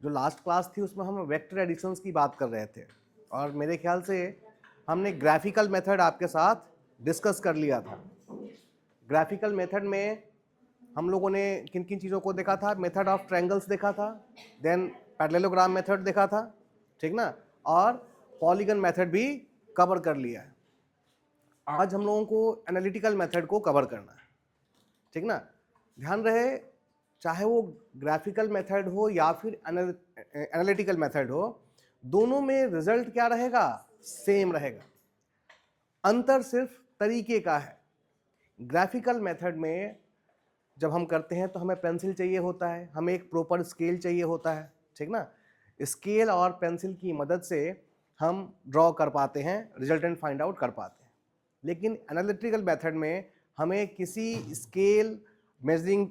जो last class थी उसमें हम वेक्टर एडिशंस की बात कर रहे थे और मेरे ख्याल से हमने ग्राफिकल मेथड आपके साथ डिस्कस कर लिया था। ग्राफिकल मेथड में हम लोगों ने किन किन चीज़ों को देखा था? मेथड ऑफ ट्रायंगल्स देखा था, देन पैरेललोग्राम मेथड देखा था, ठीक ना, और पॉलीगन मेथड भी कवर कर लिया है। आज हम लोगों को एनालिटिकल मेथड को कवर करना है, ठीक ना। ध्यान रहे, चाहे वो ग्राफिकल मेथड हो या फिर एनालिटिकल मेथड हो, दोनों में रिजल्ट क्या रहेगा? सेम रहेगा। अंतर सिर्फ तरीके का है। ग्राफिकल मेथड में जब हम करते हैं तो हमें पेंसिल चाहिए होता है, हमें एक प्रॉपर स्केल चाहिए होता है, ठीक ना। स्केल और पेंसिल की मदद से हम ड्रॉ कर पाते हैं, रिजल्टेंट फाइंड आउट कर पाते हैं। लेकिन एनालिटिकल मेथड में हमें किसी स्केल मेजरिंग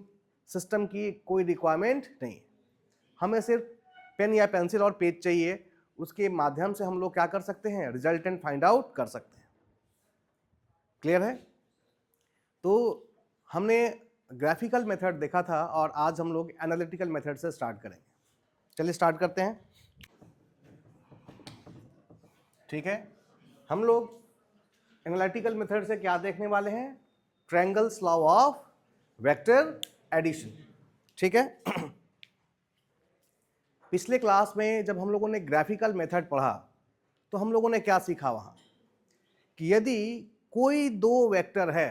सिस्टम की कोई रिक्वायरमेंट नहीं, हमें सिर्फ पेन या पेंसिल और पेज चाहिए, उसके माध्यम से हम लोग क्या कर सकते हैं? रिजल्टेंट फाइंड आउट कर सकते हैं। क्लियर है? तो हमने ग्राफिकल मेथड देखा था और आज हम लोग एनालिटिकल मेथड से स्टार्ट करेंगे। चलिए स्टार्ट करते हैं, ठीक है। हम लोग एनालिटिकल मेथड से क्या देखने वाले हैं? Triangles law of vector addition, ठीक है। पिछले क्लास में जब हम लोगों ने ग्राफिकल मेथड पढ़ा तो हम लोगों ने क्या सीखा वहां? कि यदि कोई दो वेक्टर है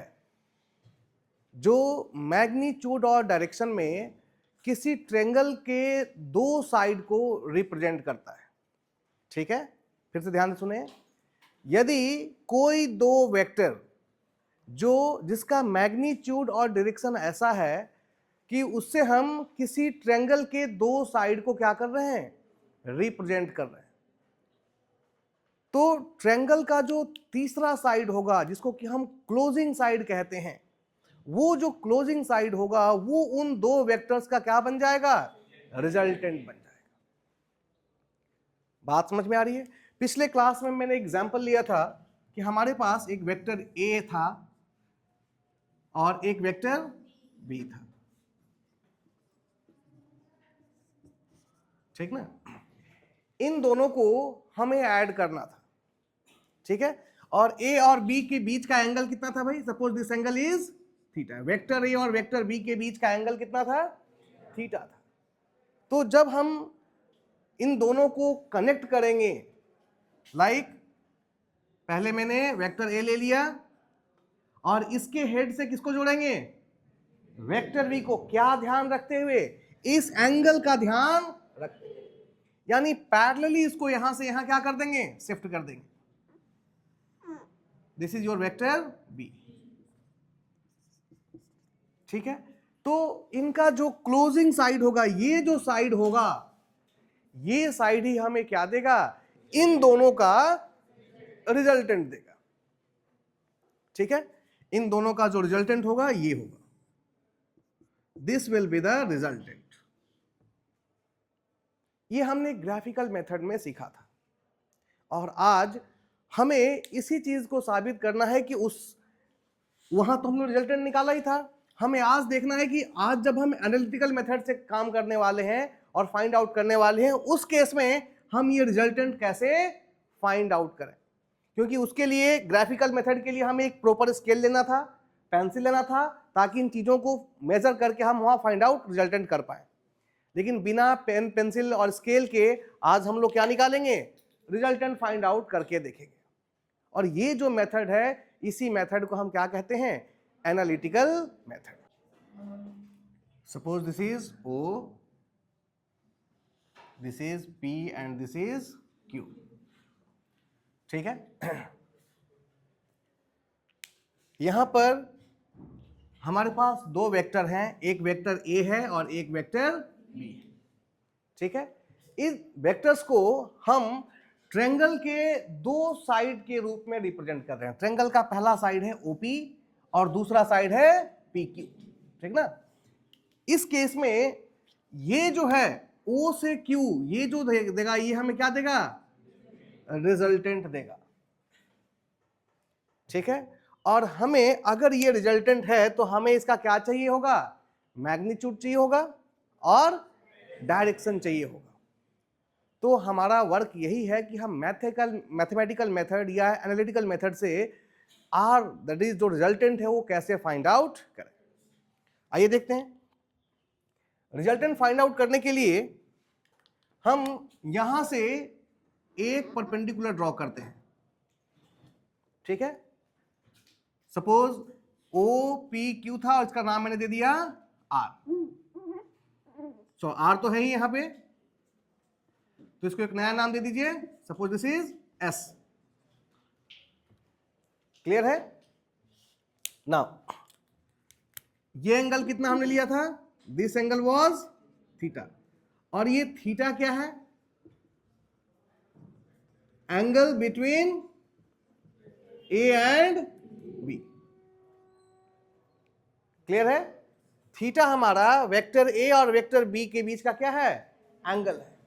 जो मैग्नीट्यूड और डायरेक्शन में किसी ट्रायंगल के दो साइड को रिप्रेजेंट करता है, ठीक है। फिर से ध्यान से सुने, यदि कोई दो वेक्टर जिसका मैग्नीट्यूड और डायरेक्शन ऐसा है कि उससे हम किसी ट्रायंगल के दो साइड को क्या कर रहे हैं? रिप्रेजेंट कर रहे हैं, तो ट्रायंगल का जो तीसरा साइड होगा, जिसको कि हम क्लोजिंग साइड कहते हैं, वो जो क्लोजिंग साइड होगा वो उन दो वेक्टर्स का क्या बन जाएगा? रिजल्टेंट बन जाएगा। बात समझ में आ रही है? पिछले क्लास में मैंने एग्जांपल लिया था कि हमारे पास एक वेक्टर ए था और एक वेक्टर बी था, ठीक ना। इन दोनों को हमें ऐड करना था, ठीक है। और ए और बी के बीच का एंगल कितना था भाई? Suppose this angle is theta. Vector A और वेक्टर बी के बीच का एंगल कितना था? थीटा था। तो जब हम इन दोनों को कनेक्ट करेंगे, पहले मैंने वेक्टर ए ले लिया और इसके हेड से किसको जोड़ेंगे? वेक्टर बी को। क्या ध्यान रखते हुए? इस एंगल का ध्यान रखते हुए, यानी पैरेलली इसको यहां से यहां क्या कर देंगे? शिफ्ट कर देंगे। This is your vector B, ठीक है। तो इनका जो क्लोजिंग साइड होगा, ये जो साइड होगा, ये साइड ही हमें क्या देगा? इन दोनों का रिजल्टेंट देगा, ठीक है। इन दोनों का जो रिजल्टेंट होगा ये होगा, this will be the resultant. ये हमने ग्राफिकल मेथड में सीखा था और आज हमें इसी चीज को साबित करना है कि वहां तो हमने रिजल्टेंट निकाला ही था, हमें आज देखना है कि आज जब हम एनालिटिकल मेथड से काम करने वाले हैं और फाइंड आउट करने वाले हैं, उस केस में हम ये रिजल्टेंट कैसे फाइंड आउट करें। क्योंकि उसके लिए ग्राफिकल मेथड के लिए हमें एक प्रॉपर स्केल लेना था, पेंसिल लेना था, ताकि इन चीजों को मेजर करके हम वहां फाइंड आउट रिजल्टेंट कर पाए। लेकिन बिना पेन पेंसिल और स्केल के आज हम लोग क्या निकालेंगे? रिजल्टेंट फाइंड आउट करके देखेंगे। और ये जो मेथड है, इसी मेथड को हम क्या कहते हैं? Analytical method. Suppose this is O, this is P and this is Q, ठीक है। यहां पर हमारे पास दो वेक्टर हैं, एक वेक्टर A है और एक वेक्टर B है, ठीक है। इस वेक्टर्स को हम ट्रायंगल के दो साइड के रूप में रिप्रेजेंट कर रहे हैं। ट्रायंगल का पहला साइड है OP और दूसरा साइड है PQ, ठीक ना। इस केस में ये जो है O से Q, ये जो देगा, ये हमें क्या देगा? रिजल्टेंट देगा, ठीक है। और हमें अगर ये रिजल्टेंट है तो हमें इसका क्या चाहिए होगा? मैग्नीट्यूड चाहिए होगा और डायरेक्शन चाहिए होगा। तो हमारा वर्क यही है कि हम मैथमेटिकल मेथड या एनालिटिकल मेथड से आर दैट इज जो रिजल्टेंट है वो कैसे फाइंड आउट करें। आइए देखते हैं। रिजल्टेंट फाइंड आउट करने के लिए हम यहां से एक परपेंडिकुलर ड्रॉ करते हैं, ठीक है। सपोज ओ पी क्यू था और इसका नाम मैंने दे दिया आर। सो आर तो है ही यहां पे, तो इसको एक नया नाम दे दीजिए, suppose this is S. Clear है? नाउ ये एंगल कितना हमने लिया था? दिस एंगल वाज थीटा, और ये थीटा क्या है? Angle between A and B. Clear है? थीटा हमारा वेक्टर ए और वेक्टर बी के बीच का क्या है? एंगल है।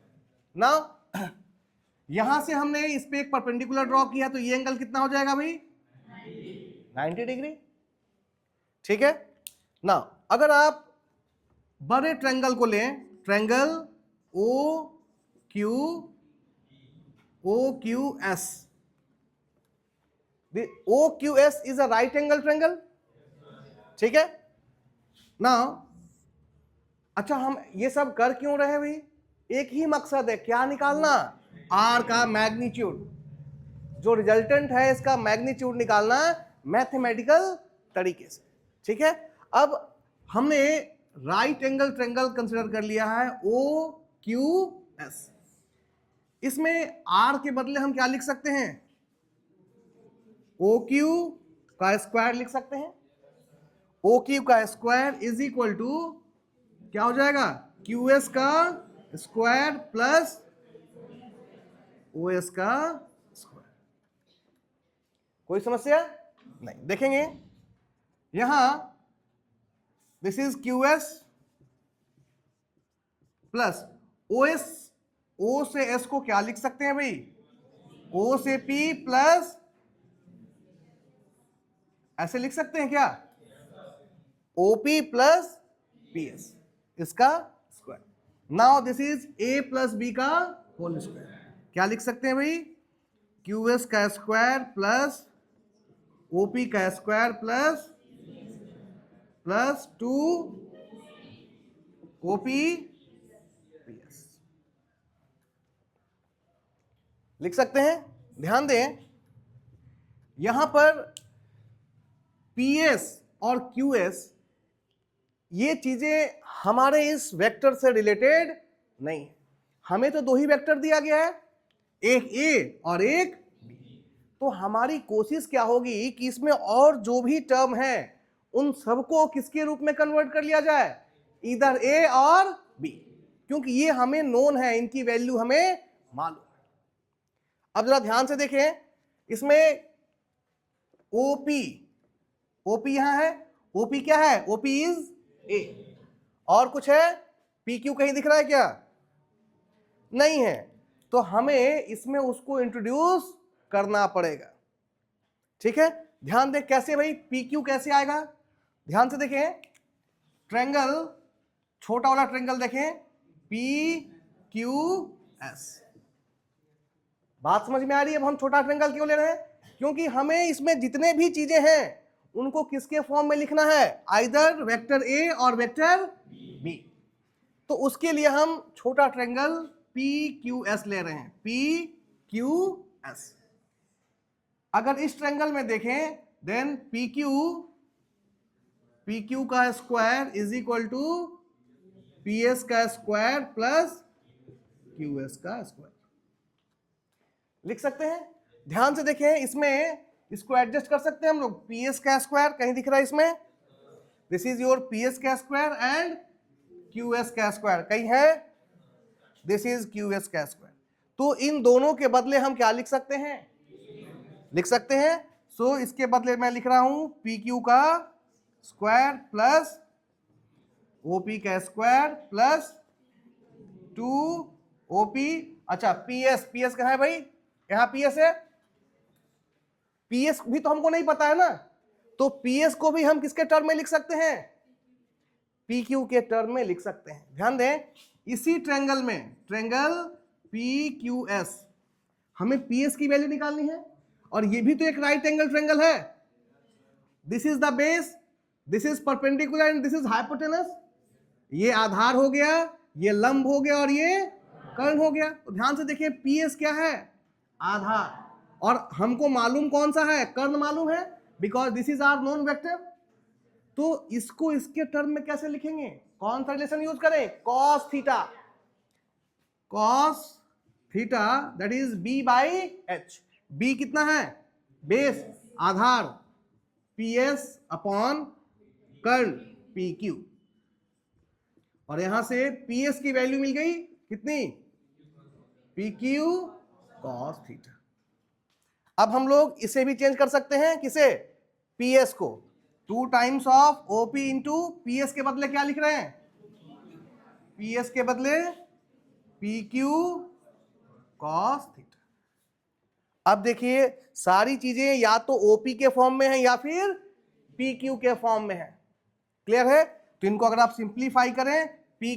नाउ यहां से हमने इस पे एक परपेंडिकुलर ड्रॉ किया, तो ये एंगल कितना हो जाएगा भाई? 90 डिग्री। ठीक है। नाउ अगर आप बड़े ट्रायंगल को लें, triangle O Q S, O Q S is a right angle triangle, ठीक है। नाउ अच्छा, हम ये सब कर क्यों रहे भाई? एक ही मकसद है, क्या निकालना? आर का मैग्नीट्यूड। जो रिजल्टेंट है इसका मैग्नीट्यूड निकालना मैथमेटिकल तरीके से, ठीक है। अब हमने राइट एंगल ट्रायंगल कंसीडर कर लिया है ओ क्यू एस। इसमें आर के बदले हम क्या लिख सकते हैं? ओ क्यू का स्क्वायर लिख सकते हैं। ओ क्यू का स्क्वायर इज इक्वल टू क्या हो जाएगा? क्यू एस का स्क्वायर प्लस ओ एस का स्क्वायर। कोई समस्या नहीं। देखेंगे यहां this is Q S plus O S. O से एस को क्या लिख सकते हैं भाई? ओ से पी प्लस, ऐसे लिख सकते हैं क्या? ओपी प्लस पी एस, इसका square. Now this is A plus B का होल स्क्वायर। क्या लिख सकते हैं भाई? क्यू एस का स्क्वायर प्लस ओपी का square plus 2 OP P S लिख सकते हैं। ध्यान दें यहां पर पी एस और क्यू एस ये चीजें हमारे इस वेक्टर से रिलेटेड नहीं है। हमें तो दो ही वेक्टर दिया गया है, एक ए और एक बी। तो हमारी कोशिश क्या होगी कि इसमें और जो भी टर्म है उन सबको किसके रूप में कन्वर्ट कर लिया जाए? इधर ए और बी, क्योंकि ये हमें नोन है, इनकी वैल्यू हमें मालूम है। अब जरा ध्यान से देखें, इसमें ओपी यहां है। ओपी क्या है? OP is a. और कुछ है? पी क्यू कहीं दिख रहा है क्या? नहीं है। तो हमें इसमें उसको इंट्रोड्यूस करना पड़ेगा, ठीक है। ध्यान दें कैसे भाई, पी क्यू कैसे आएगा? ध्यान से देखें, ट्रायंगल, छोटा वाला ट्रायंगल देखें, पी क्यू एस। बात समझ में आ रही है? अब हम छोटा ट्रायंगल क्यों ले रहे हैं? क्योंकि हमें इसमें जितने भी चीजें हैं उनको किसके फॉर्म में लिखना है? आइदर वेक्टर ए और वेक्टर बी। तो उसके लिए हम छोटा ट्रायंगल पी क्यू एस ले रहे हैं, पी क्यू एस। अगर इस ट्रायंगल में देखें, देन पी क्यू का square is equal to P S का स्क्वायर प्लस क्यू एस का स्क्वायर लिख सकते हैं। ध्यान से देखें, इसमें इसको एडजस्ट कर सकते हैं हम लोग। पी एस का स्क्वायर कहीं दिख रहा है इसमें? This is your P S का स्क्वायर एंड क्यू एस का स्क्वायर कहीं है? दिस इज क्यू एस का स्क्वायर। तो इन दोनों के बदले हम क्या लिख सकते हैं? लिख सकते हैं। सो इसके बदले मैं लिख रहा हूं पी क्यू का स्क्वायर प्लस ओपी का स्क्वायर प्लस 2 ओपी। अच्छा, पी एस कहां है भाई? यहां पी एस है। पी एस भी तो हमको नहीं पता है ना, तो पी एस को भी हम किसके टर्म में लिख सकते हैं? पी क्यू के टर्म में लिख सकते हैं। ध्यान दें, इसी ट्रायंगल में, ट्रायंगल पी क्यू एस, हमें पी एस की वैल्यू निकालनी है, और ये भी तो एक राइट एंगल ट्रायंगल है। This is the base, this is perpendicular and this is hypotenuse. ये आधार हो गया, ये लंब हो गया, और ये कर्ण हो गया। तो ध्यान से देखिए, पी एस क्या है? आधार, और हमको मालूम कौन सा है? कर्ण मालूम है, because this is our known vector. तो इसको इसके टर्म में कैसे लिखेंगे? कौन सा रिलेशन यूज करें? Cos theta. Cos theta that is B by H. B कितना है? बेस, आधार, पी एस अपॉन कर्ण पी क्यू, और यहां से पी एस की वैल्यू मिल गई कितनी? P Q cos theta. अब हम लोग इसे भी चेंज कर सकते हैं, किसे? पी एस को। 2 times of OP into P S के बदले क्या लिख रहे हैं? पी एस के बदले पी क्यू कॉस थीटा। अब देखिए, सारी चीजें या तो ओपी के फॉर्म में है या फिर पी क्यू के फॉर्म में है। क्लियर है? तो इनको अगर आप सिंप्लीफाई करें, P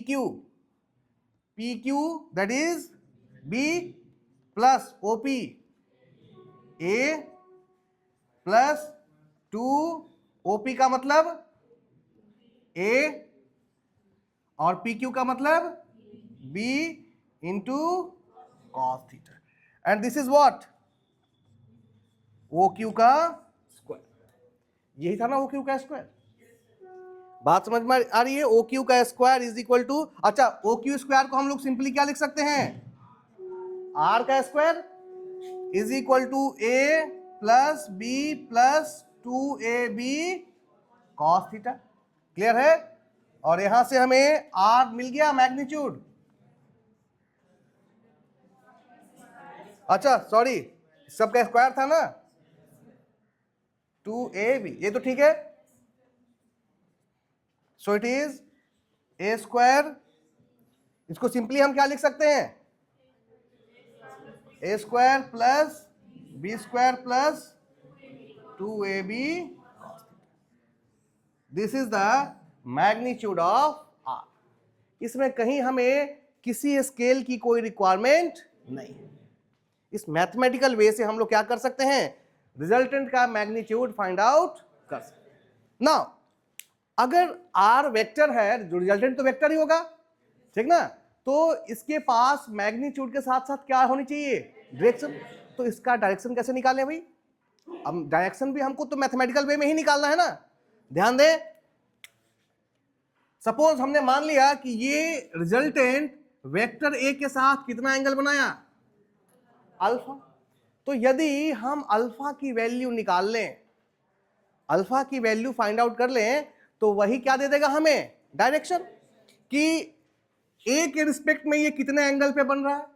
Q that is B plus OP A plus 2 OP का मतलब ए और पी क्यू का मतलब B into cos theta, and this is what? O Q का स्क्वायर। यही था ना ओ क्यू का स्क्वायर। बात समझ में आ रही है? ओ क्यू का स्क्वायर इज इक्वल टू, अच्छा, ओ क्यू स्क्वायर को हम लोग सिंपली क्या लिख सकते हैं? आर का square is equal to A plus B plus 2ab cos theta. Clear है? और यहां से हमें आर मिल गया मैग्नीट्यूड। अच्छा सॉरी, सबका स्क्वायर था ना, 2ab, ये तो ठीक है। So it is A square, इसको सिंपली हम क्या लिख सकते हैं? A square plus B square plus 2ab, this is the magnitude of R. इसमें कहीं हमें किसी स्केल की कोई रिक्वायरमेंट नहीं है। इस मैथमेटिकल वे से हम लोग क्या कर सकते हैं? रिजल्टेंट का मैग्नीट्यूड फाइंड आउट कर सकते हैं। नाउ अगर आर वेक्टर है, जो रिजल्टेंट तो वेक्टर ही होगा, ठीक ना? तो इसके पास मैग्नीट्यूड के साथ साथ क्या होनी चाहिए? डायरेक्शन। तो इसका डायरेक्शन कैसे निकालें भाई? अब डायरेक्शन भी हमको तो मैथमेटिकल वे में ही निकालना है ना। ध्यान दें, सपोज हमने मान लिया कि ये रिजल्टेंट वेक्टर ए के साथ कितना एंगल बनाया? अल्फा। तो यदि हम अल्फा की वैल्यू निकाल लें, अल्फा की वैल्यू फाइंड आउट कर लें, तो वही क्या दे देगा हमें? डायरेक्शन, कि ए के रिस्पेक्ट में ये कितने एंगल पे बन रहा है,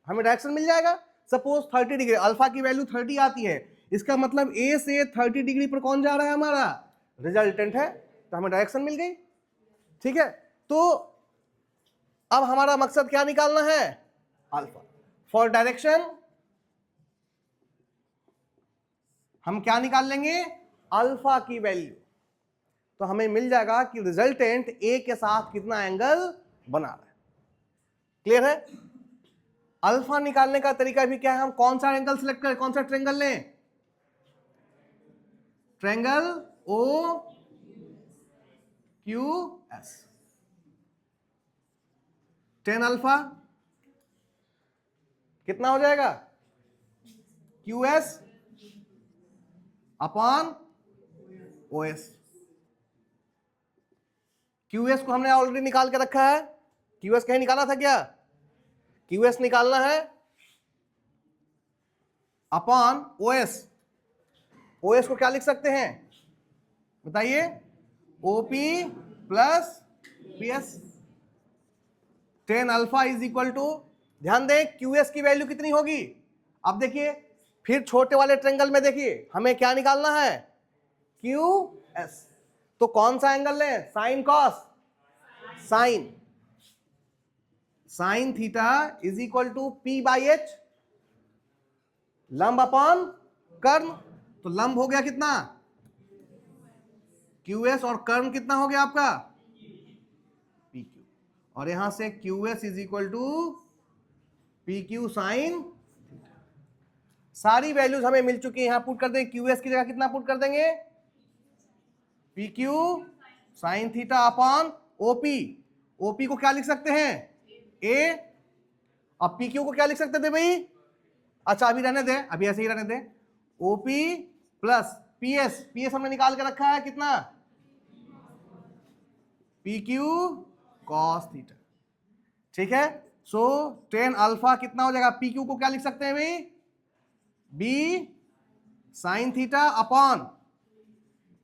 हमें डायरेक्शन मिल जाएगा। सपोज 30 डिग्री, अल्फा की वैल्यू 30 आती है, इसका मतलब ए से 30 डिग्री पर कौन जा रहा है? हमारा रिजल्टेंट है, तो हमें डायरेक्शन मिल गई। ठीक है, तो अब हमारा मकसद क्या निकालना है? अल्फा। फॉर डायरेक्शन हम क्या निकाल लेंगे? अल्फा की वैल्यू। तो हमें मिल जाएगा कि रिजल्टेंट ए के साथ कितना एंगल बना रहा है। क्लियर है? अल्फा निकालने का तरीका भी क्या है? हम कौन सा एंगल सिलेक्ट करें? कौन सा ट्रायंगल लें? Triangle O Q S. Tan alpha कितना हो जाएगा? Q S upon O S. Q S को हमने ऑलरेडी निकाल के रखा है। क्यू एस कहीं निकाला था क्या? क्यू एस निकालना है upon O S. O S को क्या लिख सकते हैं बताइए? OP plus P S. Tan alpha is equal to, ध्यान दें क्यू एस की वैल्यू कितनी होगी? अब देखिए फिर छोटे वाले ट्रायंगल में देखिए हमें क्या निकालना है? Q S. तो कौन सा एंगल लें? Sine cos? Sine. Sine theta is equal to P by H, लंब अपॉन कर्ण। तो लंब हो गया कितना? क्यू एस, और कर्ण कितना हो गया आपका? P Q. और यहां से Q S is equal to P Q sine, सारी वैल्यूज हमें मिल चुकी है, यहां पुट कर देंगे, क्यू एस की जगह कितना पुट कर देंगे, P Q sign theta upon OP. OP को क्या लिख सकते हैं, ए, अब पी क्यू को क्या लिख सकते थे भाई, अच्छा अभी रहने दे, अभी ऐसे ही रहने दे, OP plus P S, P S हमने निकाल के रखा है कितना, पी क्यू कॉस थीटा, ठीक है। सो टेन अल्फा कितना हो जाएगा, पी क्यू को क्या लिख सकते हैं भाई, B sine theta upon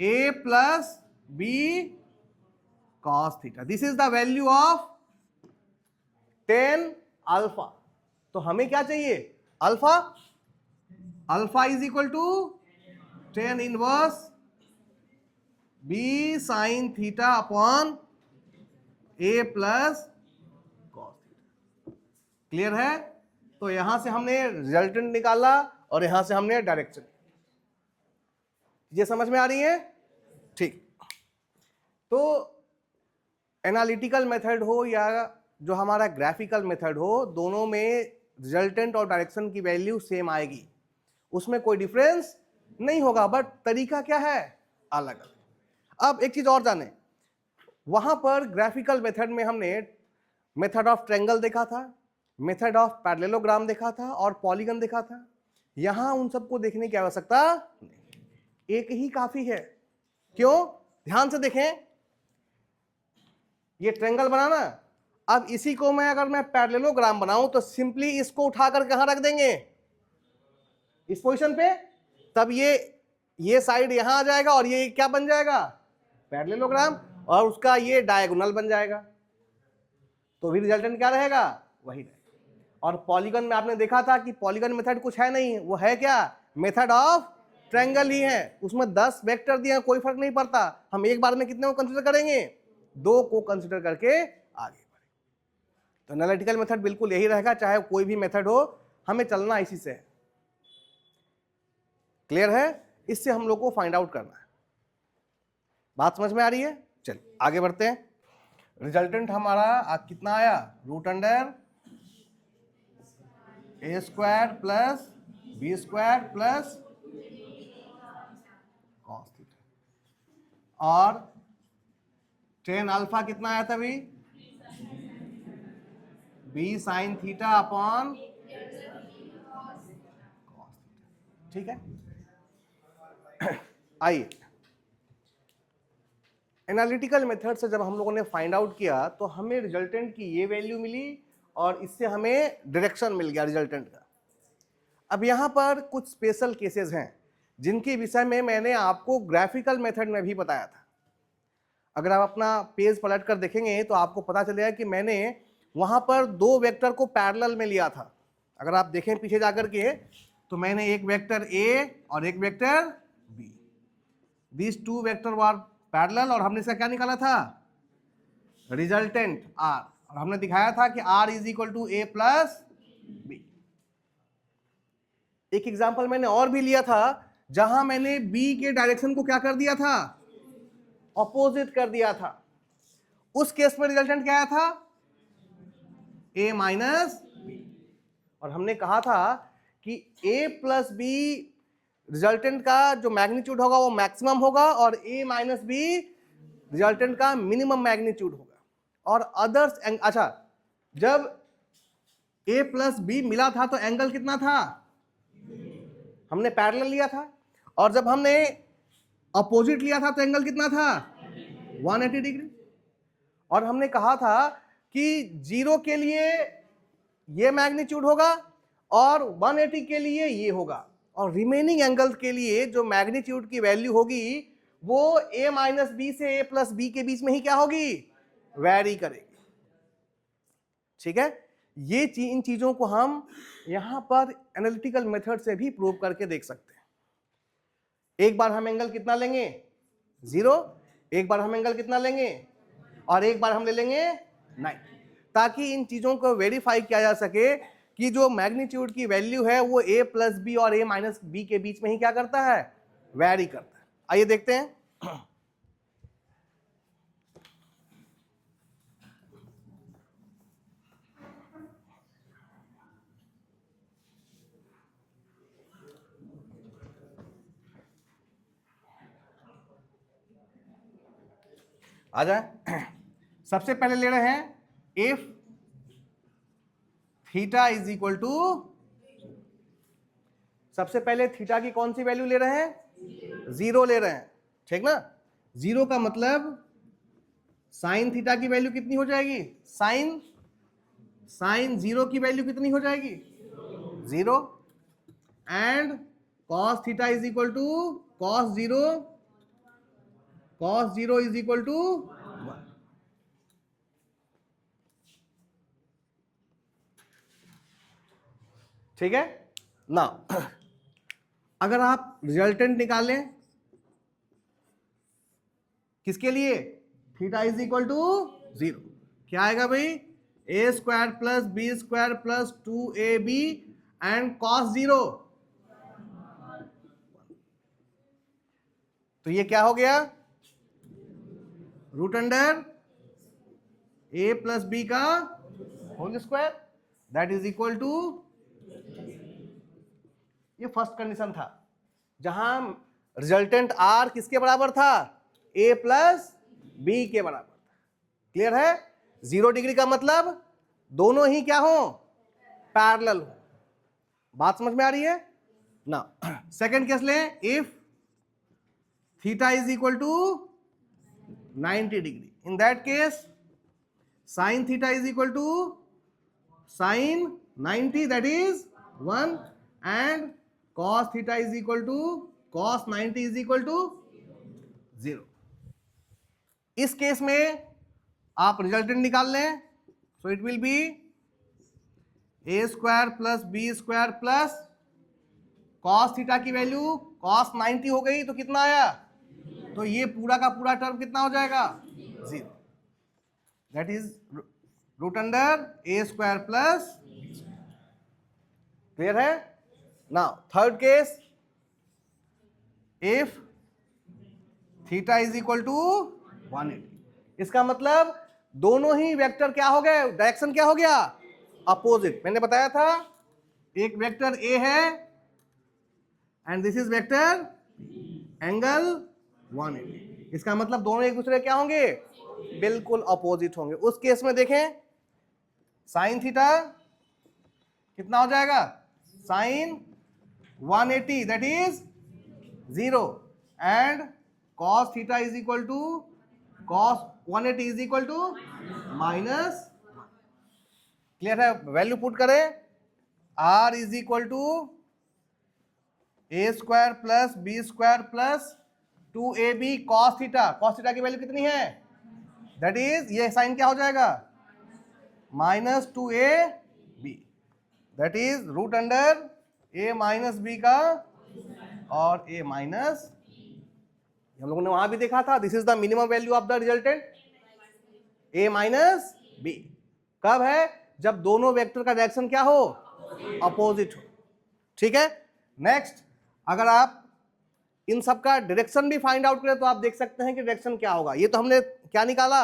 A plus B cos theta, this is the value of tan alpha. तो हमें क्या चाहिए, alpha, alpha is equal to tan inverse B sine theta upon A plus cos theta. Clear है। तो यहां से हमने resultant निकाला और यहां से हमने डायरेक्शन, ये समझ में आ रही है, ठीक। तो एनालिटिकल मेथड हो या जो हमारा ग्राफिकल मेथड हो, दोनों में रिजल्टेंट और डायरेक्शन की वैल्यू सेम आएगी, उसमें कोई डिफरेंस नहीं होगा, बट तरीका क्या है, अलग अलग। अब एक चीज और जाने, वहां पर ग्राफिकल मेथड में हमने मेथड ऑफ ट्रायंगल देखा था, मेथड ऑफ पैरेललोग्राम देखा था और पॉलीगन देखा था। यहां उन सबको देखने की आवश्यकता नहीं, एक ही काफी है। क्यों, ध्यान से देखें, ये ट्रायंगल बनाना, अब इसी को मैं अगर मैं पैरेललोग्राम बनाऊं तो सिंपली इसको उठाकर कहां रख देंगे, इस पोजीशन पे, तब ये साइड यहां आ जाएगा और ये क्या बन जाएगा, पैरेललोग्राम, और उसका ये डायगोनल बन जाएगा, तो भी रिजल्टेंट क्या रहेगा, वही रहेगा। और पॉलीगन में आपने देखा था कि पॉलीगन मेथड कुछ है नहीं, वो है क्या, मेथड ऑफ ट्रायंगल ही है, उसमें 10 वेक्टर दिए, कोई फर्क नहीं पड़ता, हम एक बार में कितने को कंसीडर करेंगे, 2 को कंसीडर करके आगे बढ़े। तो एनालिटिकल मेथड बिल्कुल यही रहेगा, चाहे कोई भी मेथड हो, हमें चलना इसी से। क्लियर है, इससे हम लोग को फाइंड आउट करना है। बात समझ में आ रही है, चलिए आगे बढ़ते हैं। रिजल्टेंट हमारा कितना आया, root under A square plus B square plus cos theta, और टेन अल्फा कितना आया था भाई, B sine theta upon cos theta, ठीक है। आइए, एनालिटिकल मेथड से जब हम लोगों ने फाइंड आउट किया तो हमें रिजल्टेंट की ये वैल्यू मिली और इससे हमें डायरेक्शन मिल गया रिजल्टेंट का। अब यहाँ पर कुछ स्पेशल केसेस हैं जिनके विषय में मैंने आपको ग्राफिकल मेथड में भी बताया था। अगर आप अपना पेज पलट कर देखेंगे तो आपको पता चलेगा कि मैंने वहाँ पर 2 वेक्टर को पैरेलल में लिया था। अगर आप देखें पीछे जाकर के, तो मैंने एक वेक्टर ए और एक vector B, this 2 vector were parallel, और हमने इसका क्या निकाला था, रिजल्टेंट आर, और हमने दिखाया था कि R is equal to A plus B. एक एग्जांपल मैंने और भी लिया था जहां मैंने बी के डायरेक्शन को क्या कर दिया था, ऑपोजिट कर दिया था। उस केस में रिजल्टेंट क्या आया था, ए माइनस बी, और हमने कहा था कि ए प्लस बी रिजल्टेंट का जो मैग्नीट्यूड होगा वो मैक्सिमम होगा और ए माइनस बी रिजल्टेंट का मिनिमम मैग्नीट्यूड होगा। और अदर्स, अच्छा, जब ए प्लस बी मिला था तो एंगल कितना था, हमने पैरेलल लिया था, और जब हमने अपोजिट लिया था तो एंगल कितना था, 180 डिग्री। और हमने कहा था कि 0 के लिए ये मैग्नीट्यूड होगा और 180 के लिए ये होगा, और रिमेनिंग एंगल के लिए जो मैग्नीट्यूड की वैल्यू होगी वो a माइनस बी से a प्लस बी के बीच में ही क्या होगी, वैरी करेगी। ठीक है, ये इन चीजों को हम यहां पर एनालिटिकल मेथड से भी प्रूव करके देख सकते हैं। एक बार हम एंगल कितना लेंगे, 0, एक बार हम एंगल कितना लेंगे, और एक बार हम ले लेंगे 9, ताकि इन चीजों को वेरीफाई किया जा सके कि जो मैग्नीट्यूड की वैल्यू है वो a प्लस बी और a माइनस बी के बीच में ही क्या करता है, वैरी करता है। आइए देखते हैं। आ जाए। सबसे पहले ले रहे हैं if theta is equal to, सबसे पहले थीटा की कौन सी वैल्यू ले रहे हैं? 0 ले रहे हैं, ठीक ना। 0 का मतलब साइन थीटा की वैल्यू कितनी हो जाएगी? साइन 0 की वैल्यू कितनी हो जाएगी? 0। And cos theta is equal to cos 0 is equal to 1। ठीक है ना। अगर आप रिजल्टेंट निकालें किसके लिए? थीटा इज इक्वल टू 0, क्या आएगा भाई? A square plus B square plus 2ab and cos 0। तो ये क्या हो गया? Root under a plus B का whole square, that is equal to, ये फर्स्ट कंडीशन था जहां रिजल्टेंट r किसके बराबर था? a प्लस बी के बराबर था। क्लियर है? 0 डिग्री का मतलब दोनों ही क्या हो? पैरेलल हो। बात समझ में आ रही है ना। सेकंड केस लें, if theta is equal to 90 degree, in that case sine theta is equal to sine 90 that is 1 and cos theta is equal to cos 90 is equal to 0। इस केस में आप रिजल्टेंट निकाल लें, so it will be A square plus B square plus cos theta की value cos 90 हो गई तो कितना आया? तो ये पूरा का पूरा टर्म कितना हो जाएगा? 0। That is root under A square plus. Clear है? Now third case, if theta is equal to 180, इसका मतलब दोनों ही वेक्टर क्या हो गए? डायरेक्शन क्या हो गया? अपोजिट। मैंने बताया था एक वेक्टर ए है and this is vector angle 180, इसका मतलब दोनों एक दूसरे क्या होंगे? बिल्कुल अपोजिट होंगे। उस केस में देखें साइन थीटा कितना हो जाएगा? Sine 180 that is 0 and cos theta is equal to cos 180 is equal to minus. Clear है? वैल्यू पुट करें, r is equal to A square plus B square plus 2ab cos theta की value कितनी है? That is, ये sine क्या हो जाएगा? Minus 2ab, that is root under a minus B का और a माइनस, हम लोगों ने वहां भी देखा था, this is the minimum value of the resultant a minus B. कब है? जब दोनों वेक्टर का डायरेक्शन क्या हो? अपोजिट हो। ठीक है। नेक्स्ट, अगर आप इन सब का डायरेक्शन भी फाइंड आउट करें तो आप देख सकते हैं कि डायरेक्शन क्या होगा। ये तो हमने क्या निकाला?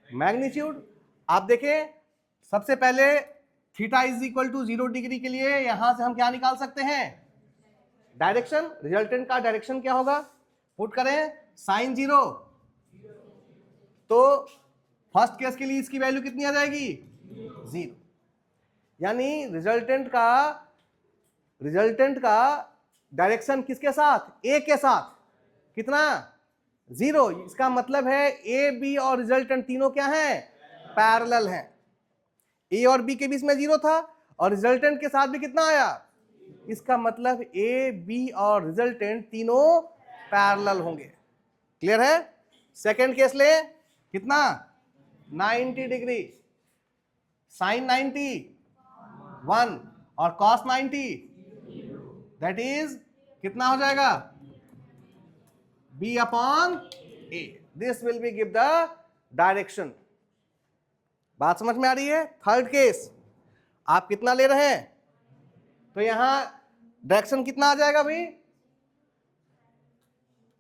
मैग्नीट्यूड। आप देखें सबसे पहले theta is equal to 0 degree के लिए यहां से हम क्या निकाल सकते हैं? डायरेक्शन। रिजल्टेंट का डायरेक्शन क्या होगा? पुट करें साइन 0, तो फर्स्ट केस के लिए इसकी वैल्यू कितनी आ जाएगी? 0। यानी रिजल्टेंट का डायरेक्शन किसके साथ? ए के साथ। कितना? 0। इसका मतलब है ए बी और रिजल्टेंट तीनों क्या हैं? पैरेलल हैं। ए और बी के बीच में 0 था और रिजल्टेंट के साथ भी कितना आया? इसका मतलब ए बी और रिजल्टेंट तीनों पैरेलल होंगे। क्लियर है? सेकंड केस ले, कितना? 90 डिग्री, साइन 90 1 और कॉस 90 दैट इज कितना हो जाएगा? b upon a। This will B give the direction. बात समझ में आ रही है? थर्ड केस आप कितना ले रहे हैं? तो यहां डायरेक्शन कितना आ जाएगा भाई?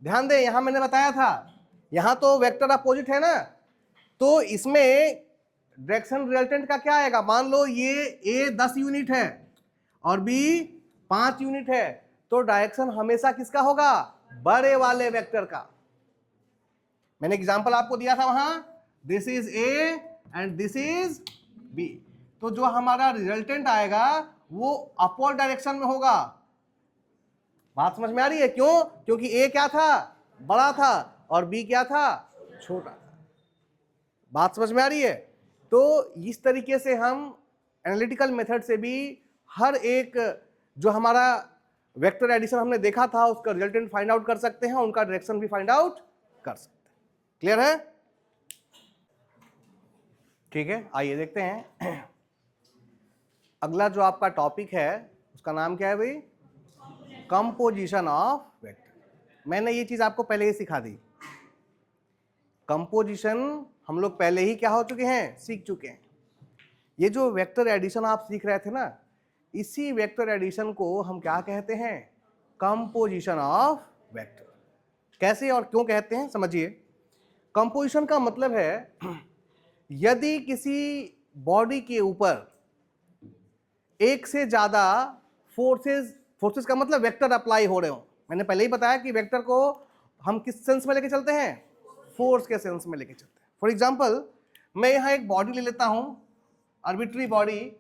ध्यान दें, यहां मैंने बताया था यहां तो वेक्टर अपोजिट है ना, तो इसमें डायरेक्शन रिजल्टेंट का क्या आएगा? मान लो ये a 10 यूनिट है और b 5 यूनिट है, तो डायरेक्शन हमेशा किसका होगा? बड़े वाले वेक्टर का। मैंने एग्जांपल आपको दिया था वहां, this is A and this is B. तो जो हमारा रिजल्टेंट आएगा वो अपवर्ड डायरेक्शन में होगा। बात समझ में आ रही है? क्यों? क्योंकि ए क्या था? बड़ा था, और बी क्या था? छोटा था। बात समझ में आ रही है? तो इस तरीके से हम एनालिटिकल मेथड से भी हर एक जो हमारा वेक्टर एडिशन हमने देखा था उसका रिजल्टेंट फाइंड आउट कर सकते हैं, उनका डायरेक्शन भी फाइंड आउट कर सकते हैं। क्लियर है? ठीक है, आइए देखते हैं। अगला जो आपका टॉपिक है उसका नाम क्या है भाई? Composition of vector. मैंने ये चीज आपको पहले ही सिखा दी। कंपोजिशन हम लोग पहले ही क्या हो चुके हैं? सीख चुके हैं। ये जो वेक्टर एडिशन आप सीख रहे थे ना, इसी वेक्टर एडिशन को हम क्या कहते हैं? Composition of vector. कैसे और क्यों कहते हैं समझिए। कंपोजिशन का मतलब है यदि किसी बॉडी के ऊपर एक से ज्यादा फोर्सेस का मतलब वेक्टर अप्लाई हो रहे हो। मैंने पहले ही बताया कि वेक्टर को हम किस सेंस में लेके चलते हैं? फोर्स के सेंस में लेके चलते हैं। फॉर एग्जांपल, मैं यहां एक बॉडी ले लेता हूं, आर्बिट्री बॉडी,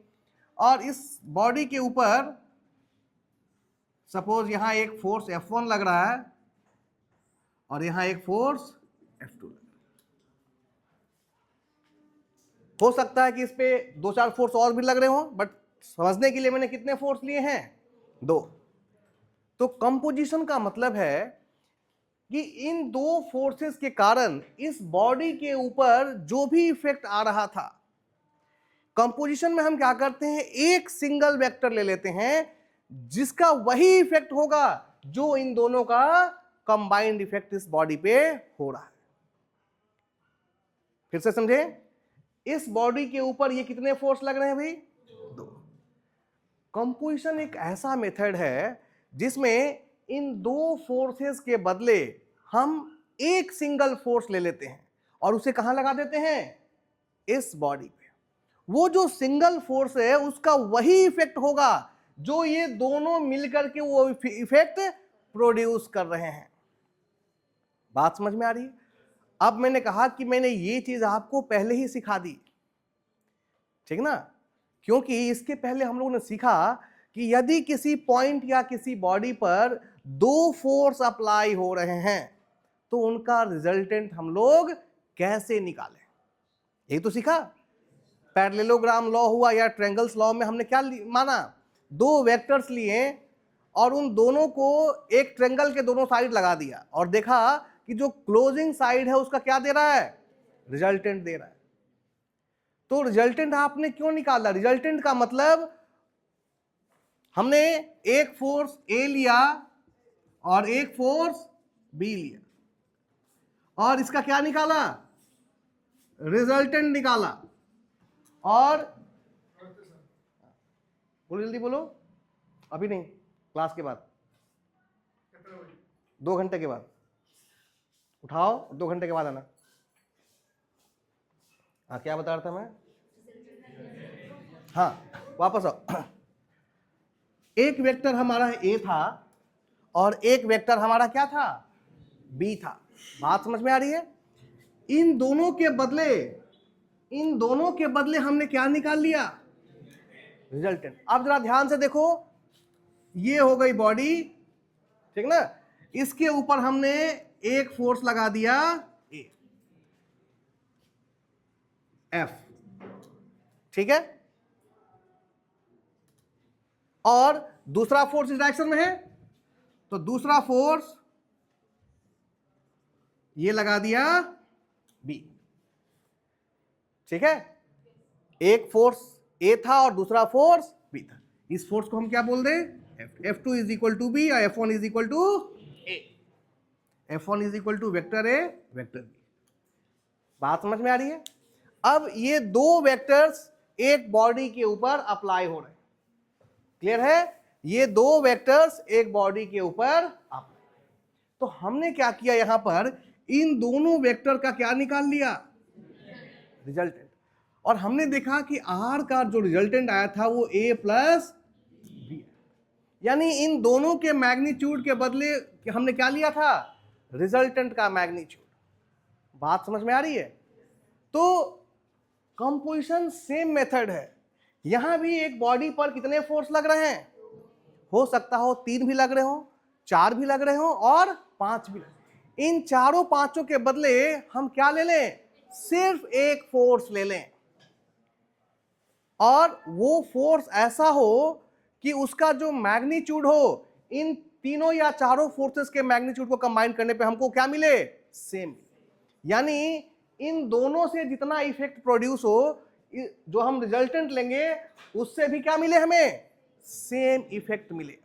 और इस बॉडी के ऊपर सपोज यहां एक फोर्स F1 लग रहा है और यहां एक फोर्स F2 लग रहा है। हो सकता है कि इस पे 2-4 फोर्स और भी लग रहे हो, बट समझने के लिए मैंने कितने फोर्स लिए हैं? 2। तो कंपोजिशन का मतलब है कि इन 2 फोर्सेस के कारण इस बॉडी के ऊपर जो भी इफेक्ट आ रहा था, कंपोजिशन में हम क्या करते हैं? एक सिंगल वेक्टर ले लेते हैं जिसका वही इफेक्ट होगा जो इन दोनों का कंबाइंड इफेक्ट इस बॉडी पे हो रहा है। फिर से समझे, इस बॉडी के ऊपर ये कितने फोर्स लग रहे हैं भाई? 2। कंपोजिशन एक ऐसा मेथड है जिसमें इन 2 फोर्सेस के बदले हम एक सिंगल फोर्स ले लेते हैं और उसे कहां लगा देते हैं? इस बॉडी पे। वो जो सिंगल फोर्स है उसका वही इफेक्ट होगा जो ये दोनों मिलकर के वो इफेक्ट प्रोड्यूस कर रहे हैं। बात समझ में आ रही है? अब मैंने कहा कि मैंने ये चीज आपको पहले ही सिखा दी, ठीक ना? क्योंकि इसके पहले हम लोगों ने सीखा कि यदि किसी पॉइंट या किसी बॉडी पर 2 फोर्स अप्लाई हो रहे हैं तो उनका रिजल्टेंट हम लोग कैसे निकालें। यही तो सीखा। पैरेललोग्राम लॉ हुआ या ट्रायंगल्स लॉ में हमने क्या माना? 2 वेक्टर्स लिए और उन दोनों को एक ट्रायंगल के दोनों साइड लगा दिया और देखा कि जो क्लोजिंग साइड है उसका क्या दे रहा है? रिजल्टेंट दे रहा है। तो रिजल्टेंट आपने क्यों निकाला? रिजल्टेंट का मतलब हमने एक फोर्स ए लिया और एक फोर्स बी लिया और इसका क्या निकाला? रिजल्टेंट निकाला। और बोलो, जल्दी बोलो। अभी नहीं, क्लास के बाद, 2 घंटे के बाद उठाओ, 2 घंटे के बाद आना। हाँ, क्या बता रहा था मैं? हाँ, वापस आओ। एक वेक्टर हमारा ए था और एक वेक्टर हमारा क्या था? बी था। बात समझ में आ रही है? इन दोनों के बदले हमने क्या निकाल लिया? रिजल्टेंट। अब जरा ध्यान से देखो, ये हो गई बॉडी, ठीक ना? इसके ऊपर हमने एक फोर्स लगा दिया ए, एफ, ठीक है? और दूसरा फोर्स इस डायरेक्शन में है तो दूसरा फोर्स ये लगा दिया बी, ठीक है? एक फोर्स ए था और दूसरा फोर्स बी था। इस फोर्स को हम क्या बोल दें? F2 is equal to B और F1 is equal to A. F1 is equal to vector A vector B. बात समझ में आ रही है? अब ये 2 वेक्टर्स एक बॉडी के ऊपर अप्लाई हो रहे हैं। क्लियर है? ये 2 वेक्टर्स एक बॉडी के ऊपर अप्लाई। तो हमने क्या किया यहां पर? इन दोनों वेक्टर का क्या निकाल लिया? रिजल्टेंट। और हमने देखा कि आर का जो रिजल्टेंट आया था वो ए प्लस बी, यानी इन दोनों के मैग्नीट्यूड के बदले हमने क्या लिया था? रिजल्टेंट का मैग्नीट्यूड। बात समझ में आ रही है? तो कंपोजिशन सेम मेथड है, यहां भी एक बॉडी पर कितने फोर्स लग रहे हैं? हो सकता हो 3 भी लग रहे हो, 4 भी लग रहे हो और 5 भी। इन चारों पांचों के बदले हम क्या ले लें? सिर्फ एक फोर्स ले लें, और वो फोर्स ऐसा हो कि उसका जो मैग्नीट्यूड हो, इन तीनों या चारों फोर्सेस के मैग्नीट्यूड को कंबाइन करने पे हमको क्या मिले? सेम। यानी इन दोनों से जितना इफेक्ट प्रोड्यूस हो, जो हम रिजल्टेंट लेंगे उससे भी क्या मिले? हमें सेम इफेक्ट मिले।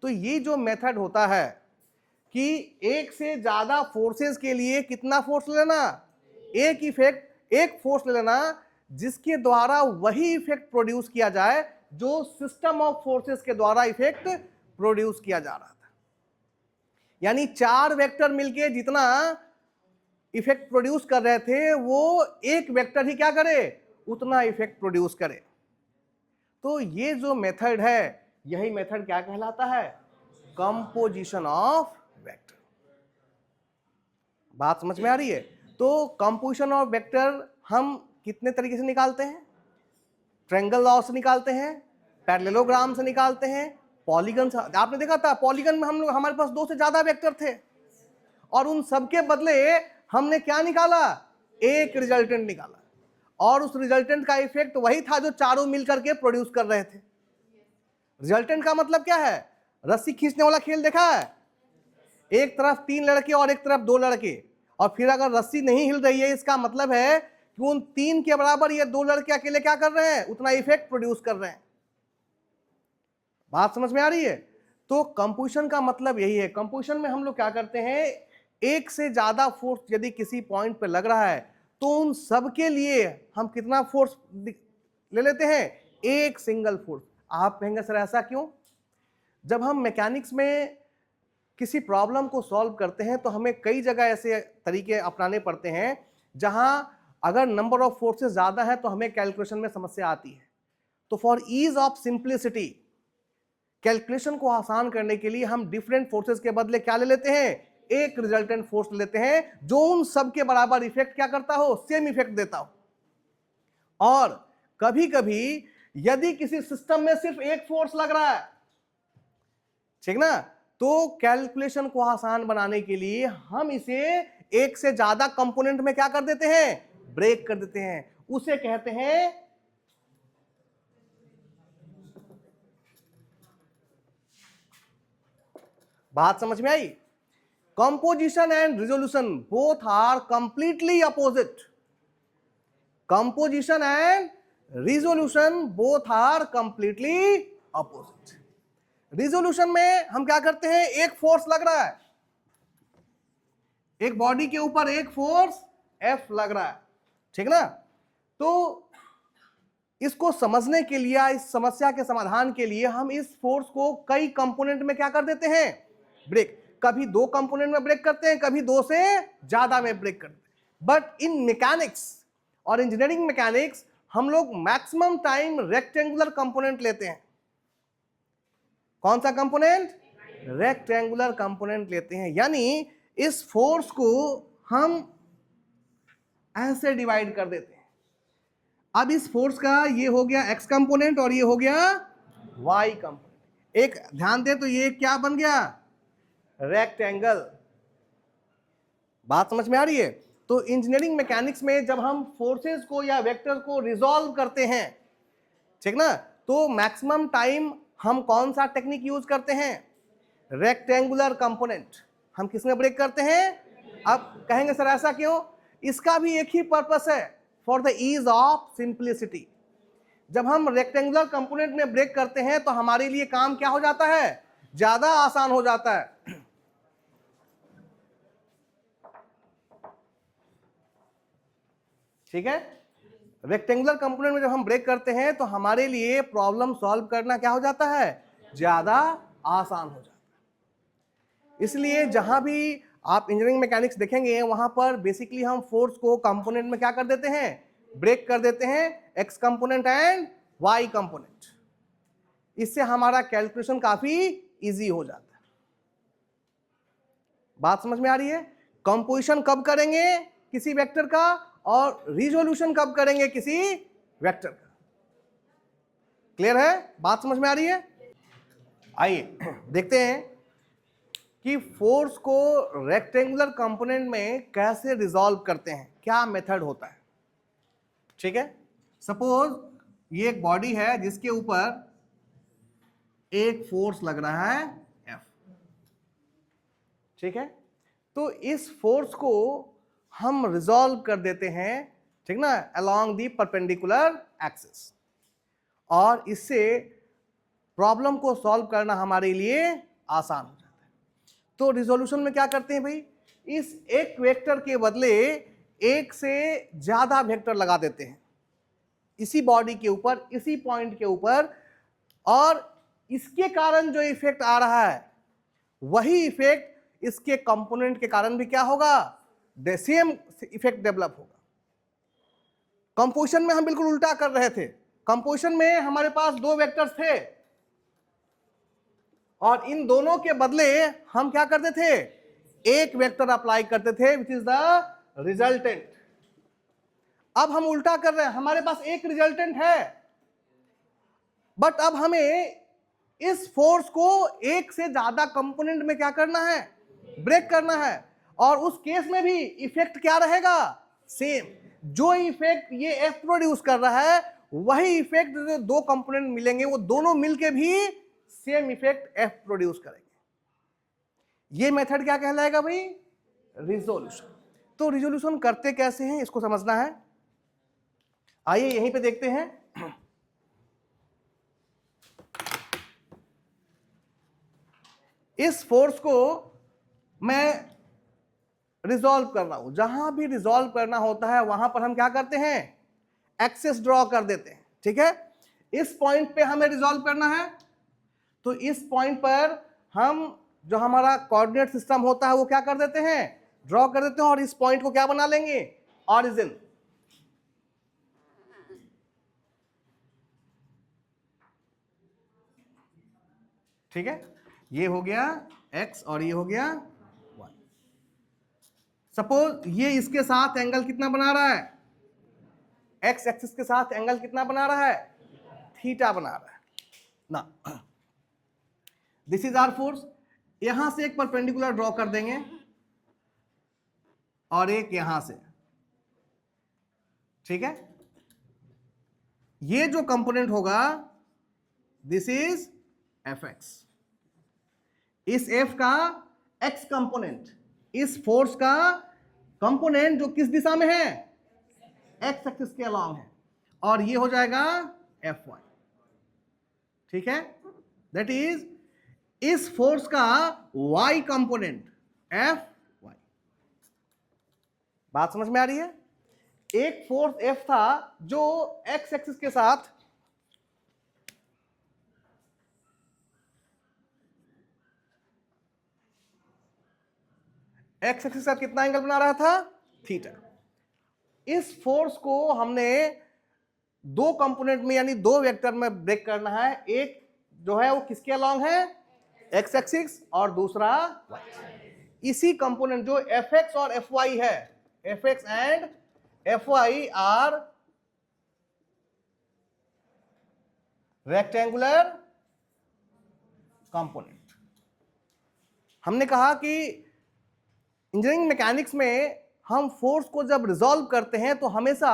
तो ये जो मेथड होता है कि एक से ज्यादा फोर्सेस के लिए कितना फोर्स लेना? एक इफेक्ट, एक फोर्स ले लेना जिसके द्वारा वही इफेक्ट प्रोड्यूस किया जाए जो सिस्टम ऑफ फोर्सेस के द्वारा इफेक्ट प्रोड्यूस किया जा रहा था। यानी 4 वेक्टर मिलके जितना इफेक्ट प्रोड्यूस कर रहे थे, वो एक वेक्टर ही क्या करे? उतना इफेक्ट प्रोड्यूस करे। तो ये जो मेथड है, यही मेथड क्या कहलाता है? Composition of vector. बात समझ में आ रही है? तो कंपोजिशन ऑफ वेक्टर हम कितने तरीके से निकालते हैं? ट्रायंगल लॉ से निकालते हैं, पैरेललोग्राम से निकालते हैं, पॉलीगन से। आपने देखा था पॉलीगन में हमारे पास 2 से ज्यादा वेक्टर थे, और उन सबके बदले हमने क्या निकाला? एक रिजल्टेंट निकाला, और उस रिजल्टेंट का इफेक्ट वही था जो चारों मिलकर के प्रोड्यूस कर रहे थे। रिजल्टेंट का मतलब क्या है? रस्सी खींचने वाला खेल देखा है? एक तरफ 3 लड़के और एक तरफ 2 लड़के, और फिर अगर रस्सी नहीं हिल रही है, इसका मतलब है कि उन 3 के बराबर ये 2 लड़के अकेले क्या कर रहे हैं? उतना इफेक्ट प्रोड्यूस कर रहे हैं। बात समझ में आ रही है? तो कंपोजिशन का मतलब यही है। कंपोजिशन में हम लोग क्या करते हैं, एक से ज्यादा फोर्स यदि किसी पॉइंट पे लग रहा है तो उन सब के लिए हम कितना फोर्स ले लेते हैं? एक सिंगल फोर्स। आप कहेंगे सर ऐसा क्यों? जब हम मैकेनिक्स में किसी प्रॉब्लम को सॉल्व करते हैं तो हमें कई जगह ऐसे तरीके अपनाने पड़ते हैं जहां अगर नंबर ऑफ फोर्सेस ज्यादा है तो हमें कैलकुलेशन में समस्या आती है। तो for ease of simplicity, calculation को आसान करने के लिए हम डिफरेंट फोर्सेस के बदले क्या ले लेते हैं? एक रिजल्टेंट फोर्स लेते हैं जो उन सब के बराबर इफेक्ट क्या करता हो? सेम इफेक्ट देता हो। और कभी कभी यदि किसी सिस्टम में सिर्फ एक फोर्स लग रहा है, ठीक ना, तो कैलकुलेशन को आसान बनाने के लिए हम इसे एक से ज्यादा कंपोनेंट में क्या कर देते हैं? ब्रेक कर देते हैं। उसे कहते हैं बात समझ में आई? Composition and resolution both are completely opposite. Composition and resolution both are completely opposite. Resolution में हम क्या करते हैं? एक फोर्स लग रहा है, एक बॉडी के ऊपर एक फोर्स F लग रहा है, ठीक ना। तो इसको समझने के लिए, इस समस्या के समाधान के लिए हम इस फोर्स को कई कंपोनेंट में क्या कर देते हैं? ब्रेक। कभी 2 कंपोनेंट में ब्रेक करते हैं, कभी 2 से ज्यादा में ब्रेक करते हैं। बट इन मैकेनिक्स और इंजीनियरिंग मैकेनिक्स हम लोग मैक्सिमम टाइम रेक्टेंगुलर कंपोनेंट लेते हैं। कौन सा कंपोनेंट? रेक्टेंगुलर कंपोनेंट लेते हैं। यानी इस फोर्स को हम ऐसे डिवाइड कर देते हैं। अब इस फोर्स का ये हो गया x कंपोनेंट और ये हो गया y कंपोनेंट। एक ध्यान दे तो ये क्या बन गया? रेक्टेंगल। बात समझ में आ रही है? तो इंजीनियरिंग मैकेनिक्स में जब हम फोर्सेस को या वेक्टर को रिजॉल्व करते हैं, ठीक ना, तो मैक्सिमम टाइम हम कौन सा टेक्निक यूज करते हैं? Rectangular component. हम किसमें ब्रेक करते हैं? अब कहेंगे सर ऐसा क्यों? इसका भी एक ही पर्पस है, for the ease of simplicity. जब हम रेक्टेंगुलर कंपोनेंट में ब्रेक करते हैं तो हमारे लिए काम क्या हो जाता है? ज्यादा आसान हो जाता है। ठीक है, रेक्टेंगुलर कंपोनेंट में जब हम ब्रेक करते हैं तो हमारे लिए प्रॉब्लम सॉल्व करना क्या हो जाता है? ज्यादा आसान हो जाता है। इसलिए जहां भी आप इंजीनियरिंग मैकेनिक्स देखेंगे वहां पर बेसिकली हम फोर्स को कंपोनेंट में क्या कर देते हैं? ब्रेक कर देते हैं, X component and Y component. इससे हमारा कैलकुलेशन काफी इजी हो जाता है। बात समझ में आ रही है? कंपोजिशन कब करेंगे? किसी वेक्टर का और रिजोल्यूशन कब करेंगे किसी वेक्टर का। क्लियर है, बात समझ में आ रही है? आइए देखते हैं कि फोर्स को रेक्टेंगुलर कंपोनेंट में कैसे रिजॉल्व करते हैं, क्या मेथड होता है। ठीक है, सपोज ये एक बॉडी है जिसके ऊपर एक फोर्स लग रहा है F। ठीक है, तो इस फोर्स को हम रिजॉल्व कर देते हैं, ठीक ना, अलोंग दी परपेंडिकुलर एक्सिस, और इससे प्रॉब्लम को सॉल्व करना हमारे लिए आसान हो जाता है। तो रिजोल्यूशन में क्या करते हैं भाई, इस एक वेक्टर के बदले एक से ज्यादा वेक्टर लगा देते हैं इसी बॉडी के ऊपर, इसी पॉइंट के ऊपर, और इसके कारण जो इफेक्ट आ रहा है वही इफेक्ट इसके कंपोनेंट के कारण भी क्या होगा, द सेम इफेक्ट डेवलप होगा। कंपोजिशन में हम बिल्कुल उल्टा कर रहे थे। कंपोजिशन में हमारे पास दो वेक्टर्स थे और इन दोनों के बदले हम क्या करते थे, एक वेक्टर अप्लाई करते थे विच इज द रिजल्टेंट। अब हम उल्टा कर रहे हैं, हमारे पास एक रिजल्टेंट है बट अब हमें इस फोर्स को एक से ज्यादा कंपोनेंट में क्या करना है, ब्रेक करना है, और उस केस में भी इफेक्ट क्या रहेगा, सेम। जो इफेक्ट ये एफ प्रोड्यूस कर रहा है वही इफेक्ट जो दो कंपोनेंट मिलेंगे वो दोनों मिलके भी सेम इफेक्ट एफ प्रोड्यूस करेंगे। ये मेथड क्या कहलाएगा भाई, रिजोल्यूशन। तो रिजोल्यूशन करते कैसे हैं इसको समझना है। आइए यहीं पे देखते हैं। इस फोर्स को मैं रिजॉल्व कर रहा हूं, जहां भी रिजॉल्व करना होता है वहां पर हम क्या करते हैं, एक्सेस ड्रॉ कर देते हैं। ठीक है, इस पॉइंट पे हमें रिजॉल्व करना है, तो इस पॉइंट पर हम जो हमारा कोऑर्डिनेट सिस्टम होता है वो क्या कर देते हैं, ड्रॉ कर देते हैं, और इस पॉइंट को क्या बना लेंगे, ऑरिजिन। ठीक है, ये हो गया x और ये हो गया y। सपोज ये इसके साथ एंगल कितना बना रहा है, x एक्सिस के साथ एंगल कितना बना रहा है, थीटा बना रहा है ना। This is our force. यहां से एक परपेंडिकुलर ड्रॉ कर देंगे और एक यहां से। ठीक है, ये जो कंपोनेंट होगा दिस इज Fx। इस F का x कंपोनेंट, इस फोर्स का कंपोनेंट जो किस दिशा में है, x एक्सिस के अलोंग है, और ये हो जाएगा Fy। ठीक है, दैट इज इस फोर्स का y कंपोनेंट Fy। बात समझ में आ रही है। एक फोर्स F था जो x एक्सिस के साथ एक्स एक्सिस के साथ कितना एंगल बना रहा था, थीटा। इस फोर्स को हमने दो कंपोनेंट में यानी दो वेक्टर में ब्रेक करना है। एक जो है वो किसके अलोंग है, एक्स एक्सिस, और दूसरा y। इसी कंपोनेंट जो Fx और Fy है, Fx and Fy are rectangular component. हमने कहा कि इंजीनियरिंग मैकेनिक्स में हम फोर्स को जब रिजॉल्व करते हैं तो हमेशा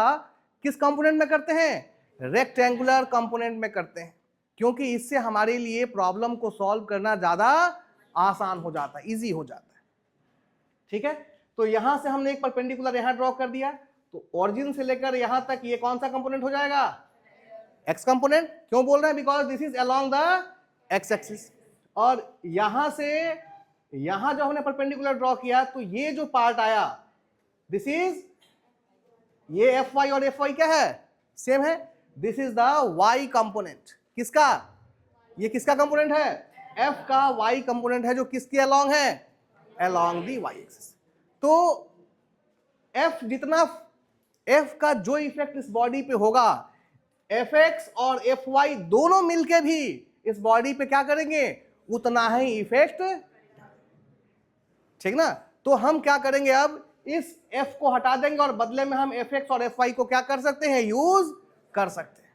किस कंपोनेंट में करते हैं, रेक्टेंगुलर कंपोनेंट में करते हैं, क्योंकि इससे हमारे लिए प्रॉब्लम को सॉल्व करना ज्यादा आसान हो जाता है, इजी हो जाता है। ठीक है, तो यहां से हमने एक परपेंडिकुलर यहां ड्रॉ कर दिया, तो ओरिजिन से लेकर यहां तक ये कौन सा कंपोनेंट हो जाएगा, एक्स कंपोनेंट। क्यों बोल रहे हैं, because this is along the x axis. और यहां से यहां जो हमने परपेंडिकुलर ड्रॉ किया तो ये जो पार्ट आया दिस इज, ये Fy और Fy क्या है, सेम है। This is the y component. किसका, ये किसका कंपोनेंट है, F का y कंपोनेंट है, जो किसके अलोंग है, अलोंग दी y एक्सिस। तो F जितना, F का जो इफेक्ट इस बॉडी पे होगा, Fx और Fy दोनों मिलके भी इस बॉडी पे क्या करेंगे, उतना ही इफेक्ट। ठीक ना, तो हम क्या करेंगे, अब इस f को हटा देंगे और बदले में हम fx और fy को क्या कर सकते हैं, यूज कर सकते हैं।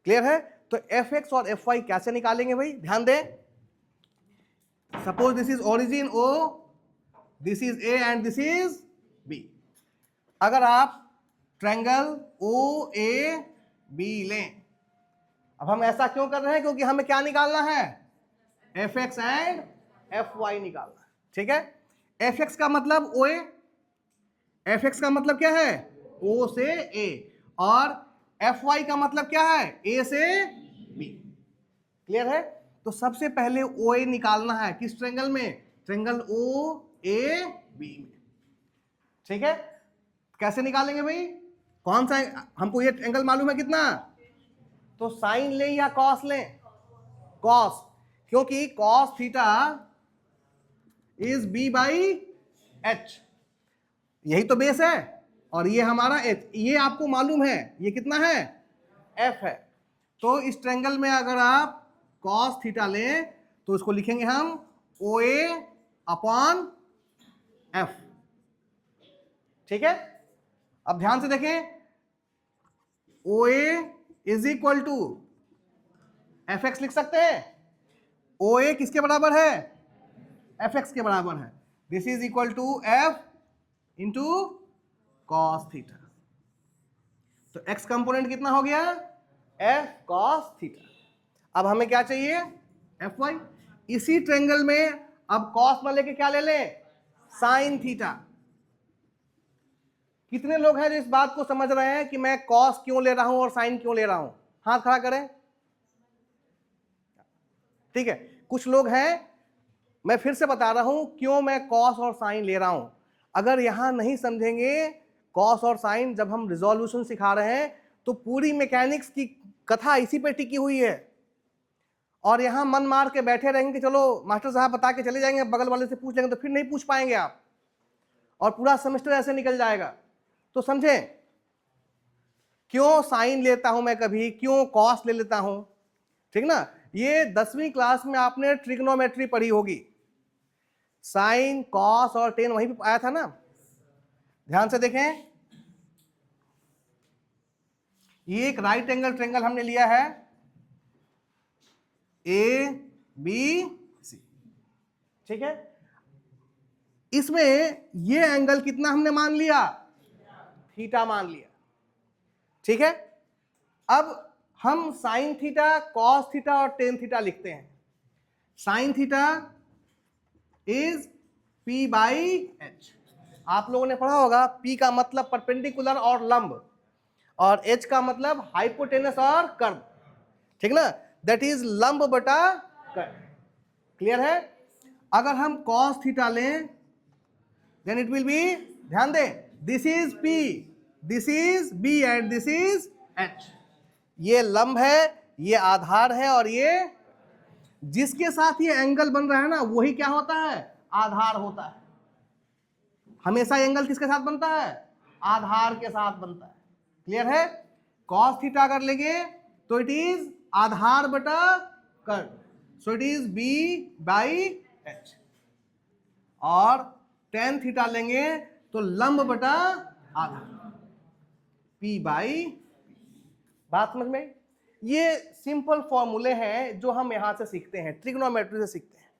क्लियर है? तो fx और fy कैसे निकालेंगे भाई, ध्यान दें। Suppose this is origin o, this is a and this is b। अगर आप ट्रायंगल o a b लें, अब हम ऐसा क्यों कर रहे हैं, क्योंकि हमें क्या निकालना है, fx एंड fy निकालना है। ठीक है? fx का मतलब OA, fx का मतलब क्या है, O से A, और fy का मतलब क्या है, A से B। क्लियर है? तो सबसे पहले OA निकालना है, किस ट्रायंगल में, ट्रायंगल OAB में। ठीक है? कैसे निकालेंगे भाई, कौन सा, हमको ये एंगल मालूम है कितना, तो साइन लें या कॉस लें, कॉस, क्योंकि cos theta is B by H, यही तो बेस है, और ये हमारा H, ये आपको मालूम है ये कितना है, F है। तो इस ट्रायंगल में अगर आप कॉस थीटा लें तो इसको लिखेंगे हम OA अपॉन F। ठीक है? अब ध्यान से देखें, OA is equal to FX लिख सकते हैं, OA किसके बराबर है, FX के बराबर है। This is equal to F into cos theta. तो x कंपोनेंट कितना हो गया, F कॉस थीटा। अब हमें क्या चाहिए, Fy। इसी ट्रायंगल में अब कॉस ना लेके क्या ले लें, साइन थीटा। कितने लोग हैं जो इस बात को समझ रहे हैं कि मैं कॉस क्यों ले रहा हूं और साइन क्यों ले रहा हूं, हाथ खड़ा करें। ठीक है, कुछ लोग हैं, मैं फिर से बता रहा हूं क्यों मैं कॉस और साइन ले रहा हूं। अगर यहां नहीं समझेंगे कॉस और साइन, जब हम रिजोल्यूशन सिखा रहे हैं तो पूरी मैकेनिक्स की कथा इसी पे टिकी हुई है, और यहां मन मार के बैठे रहेंगे कि चलो मास्टर साहब बता के चले जाएंगे, बगल वाले से पूछ लेंगे, तो फिर नहीं पूछ पाएंगे आप, और पूरा सेमेस्टर ऐसे निकल जाएगा। तो समझें क्यों साइन लेता हूं मैं, कभी क्यों कॉस ले लेता हूं। ठीक ना, ये 10वीं क्लास में आपने ट्रिग्नोमेट्री पढ़ी होगी, साइन कॉस और टेन वहीं पे आया था ना। ध्यान से देखें, ये एक राइट एंगल ट्रायंगल हमने लिया है ABC। ठीक है, इसमें ये एंगल कितना हमने मान लिया, थीटा मान लिया। ठीक है, अब हम साइन थीटा, कॉस थीटा और टेन थीटा लिखते हैं। Sign theta is P by H। आप लोगों ने पढ़ा होगा, P का मतलब परपेंडिकुलर और लंब, और H का मतलब हाइपोटेनस और कर्व। ठीक ना, दैट इज लंब बटा कर्व। क्लियर है? अगर हम cos थीटा लें देन इट विल बी, ध्यान दें, this is P, this is B and this is H। ये लंब है, ये आधार है, और ये जिसके साथ ये एंगल बन रहा है ना, वही क्या होता है, आधार होता है। हमेशा एंगल किसके साथ बनता है, आधार के साथ बनता है। क्लियर है? cos थीटा अगर लेंगे तो इट इज आधार बटा curve, so it is B by H, और tan थीटा लेंगे तो लंब बटा आधार, P बाई। बात समझ में? ये सिंपल फॉर्मूले हैं जो हम यहां से सीखते हैं, ट्रिग्नोमेट्री से सीखते हैं,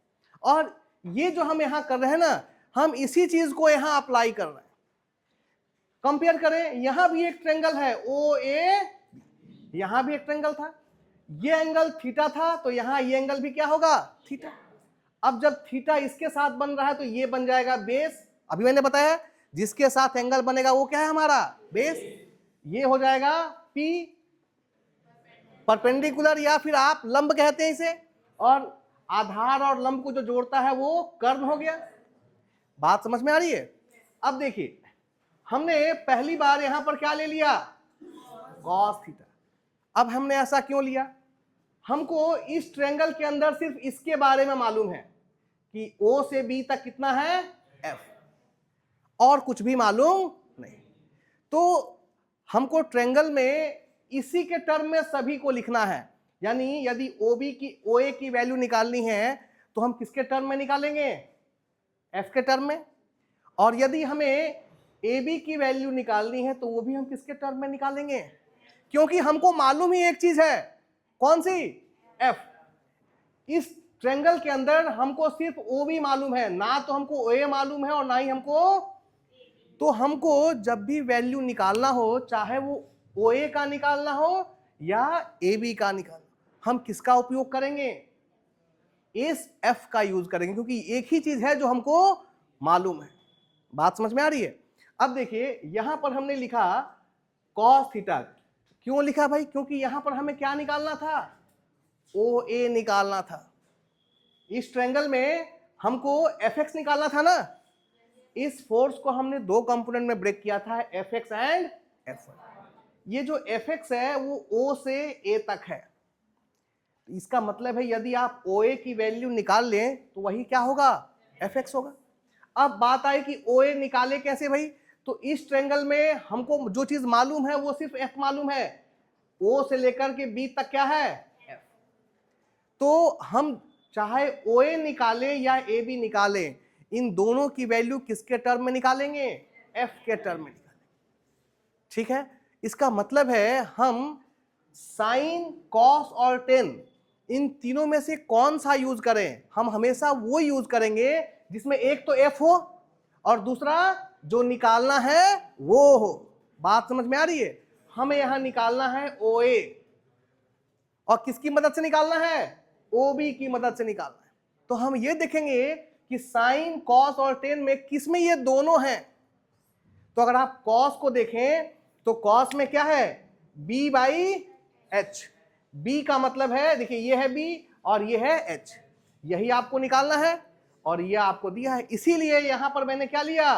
और ये जो हम यहां कर रहे हैं ना, हम इसी चीज को यहां अप्लाई कर रहे हैं। कंपेयर करें, यहां भी एक ट्रायंगल है OA, यहां भी एक ट्रायंगल था, ये एंगल थीटा था, तो यहां ये एंगल भी क्या होगा, थीटा। अब जब थीटा इसके साथ बन रहा है तो ये बन जाएगा बेस। अभी मैंने बताया जिसके साथ एंगल बनेगा वो क्या है, हमारा बेस। ये हो जाएगा P परपेंडिकुलर, या फिर आप लंब कहते हैं इसे, और आधार और लंब को जो जोड़ता है वो कर्व हो गया। बात समझ में आ रही है? अब देखिए, हमने पहली बार यहां पर क्या ले लिया, cos थीटा। अब हमने ऐसा क्यों लिया, हमको इस ट्रायंगल के अंदर सिर्फ इसके बारे में मालूम है कि O से B तक कितना है, F, और कुछ भी मालूम नहीं। तो हमको ट्रायंगल में इसी के टर्म में सभी को लिखना है, यानी यदि OA की वैल्यू निकालनी है तो हम किसके टर्म में निकालेंगे, F के टर्म में। और यदि हमें ए बी की वैल्यू निकालनी है तो वो भी हम किसके टर्म में निकालेंगे, क्योंकि हमको मालूम ही एक चीज है, कौन सी, एफ। इस ट्रायंगल के अंदर हमको सिर्फ ओ बी मालूम है, ना तो हमको ओ ए मालूम है और ना ही हमको, तो हमको जब भी वैल्यू निकालना हो, चाहे वो ओ ए का निकालना हो या ए बी का निकालना, हम किसका उपयोग करेंगे, इस एफ का यूज करेंगे, क्योंकि एक ही चीज है जो हमको मालूम है। बात समझ में आ रही है। अब देखिए यहां पर हमने लिखा cos थीटा, क्यों लिखा भाई, क्योंकि यहां पर हमें क्या निकालना था, ओ ए निकालना था। इस ट्रायंगल में हमको एफ एक्स निकालना था ना। इस फोर्स को हमने दो कंपोनेंट में ब्रेक किया था, F X and F Y. ये जो एफ एक्स है वो ओ से ए तक है, इसका मतलब है यदि आप ओ ए की वैल्यू निकाल लें तो वही क्या होगा, एफ एक्स होगा। अब बात आई कि ओ ए निकाले कैसे भाई, तो इस ट्रायंगल में हमको जो चीज मालूम है वो सिर्फ एफ मालूम है, ओ से लेकर के बी तक क्या है, एफ। तो हम चाहे ओ ए निकाले या ए बी निकाले, इन दोनों की वैल्यू किसके टर्म में निकालेंगे, एफ के टर्म में निकालेंगे। ठीक है, इसका मतलब है हम साइन, कॉस और टेन, इन तीनों में से कौन सा यूज करें, हम हमेशा वो यूज करेंगे जिसमें एक तो एफ हो और दूसरा जो निकालना है वो हो। बात समझ में आ रही है। हमें यहां निकालना है ओ ए, और किसकी मदद से निकालना है, ओ बी की मदद से निकालना है। तो हम ये देखेंगे कि साइन, कॉस और टेन में किस में ये दोनों हैं। तो अगर आप कॉस को देखें तो कॉस में क्या है, b बाई एच। b का मतलब है, देखिए ये है b और ये है h, यही आपको निकालना है और ये आपको दिया है, इसीलिए यहां पर मैंने क्या लिया,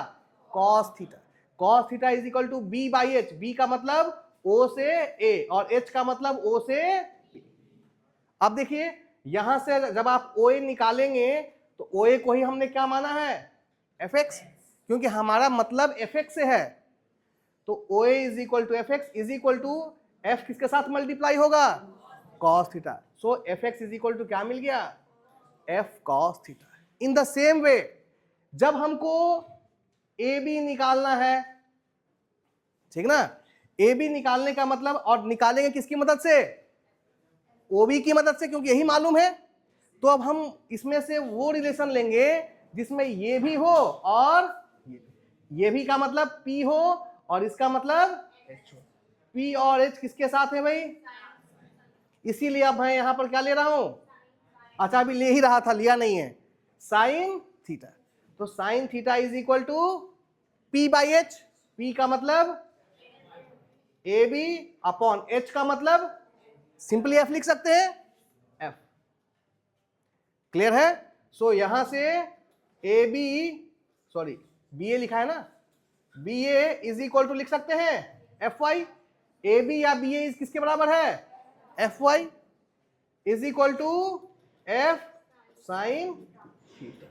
cos theta. Cos theta is equal to b by H. b का मतलब o से a और h का मतलब o से b। अब देखिए यहां से जब आप ओ ए निकालेंगे तो ओ ए को ही हमने क्या माना है, एफ एक्स, क्योंकि हमारा मतलब एफ एक्स से है। तो O A is equal to F X is equal to F किसके साथ मल्टीप्लाई होगा, cos theta. So F X is equal to क्या मिल गया, F cos theta. In the same way जब हमको ए बी निकालना है, ठीक ना, ए बी निकालने का मतलब, और निकालेंगे किसकी मदद से, ओ बी की मदद से, क्योंकि यही मालूम है। तो अब हम इसमें से वो रिलेशन लेंगे जिसमें ये भी हो और ये भी का मतलब P हो और इसका मतलब H हो। P और H किसके साथ है भाई, इसीलिए अब मैं यहां पर क्या ले रहा हूं, अच्छा अभी ले ही रहा था, लिया नहीं है, साइन थीटा। तो sine theta is equal to P by H. P का मतलब ए बी अपॉन H का मतलब सिंपली F लिख सकते हैं, F। क्लियर है। सो यहां से A B, sorry B A लिखा है ना, B A is equal to लिख सकते हैं एफ वाई। ए बी या बी ए किसके बराबर है, F Y is equal to F sine theta.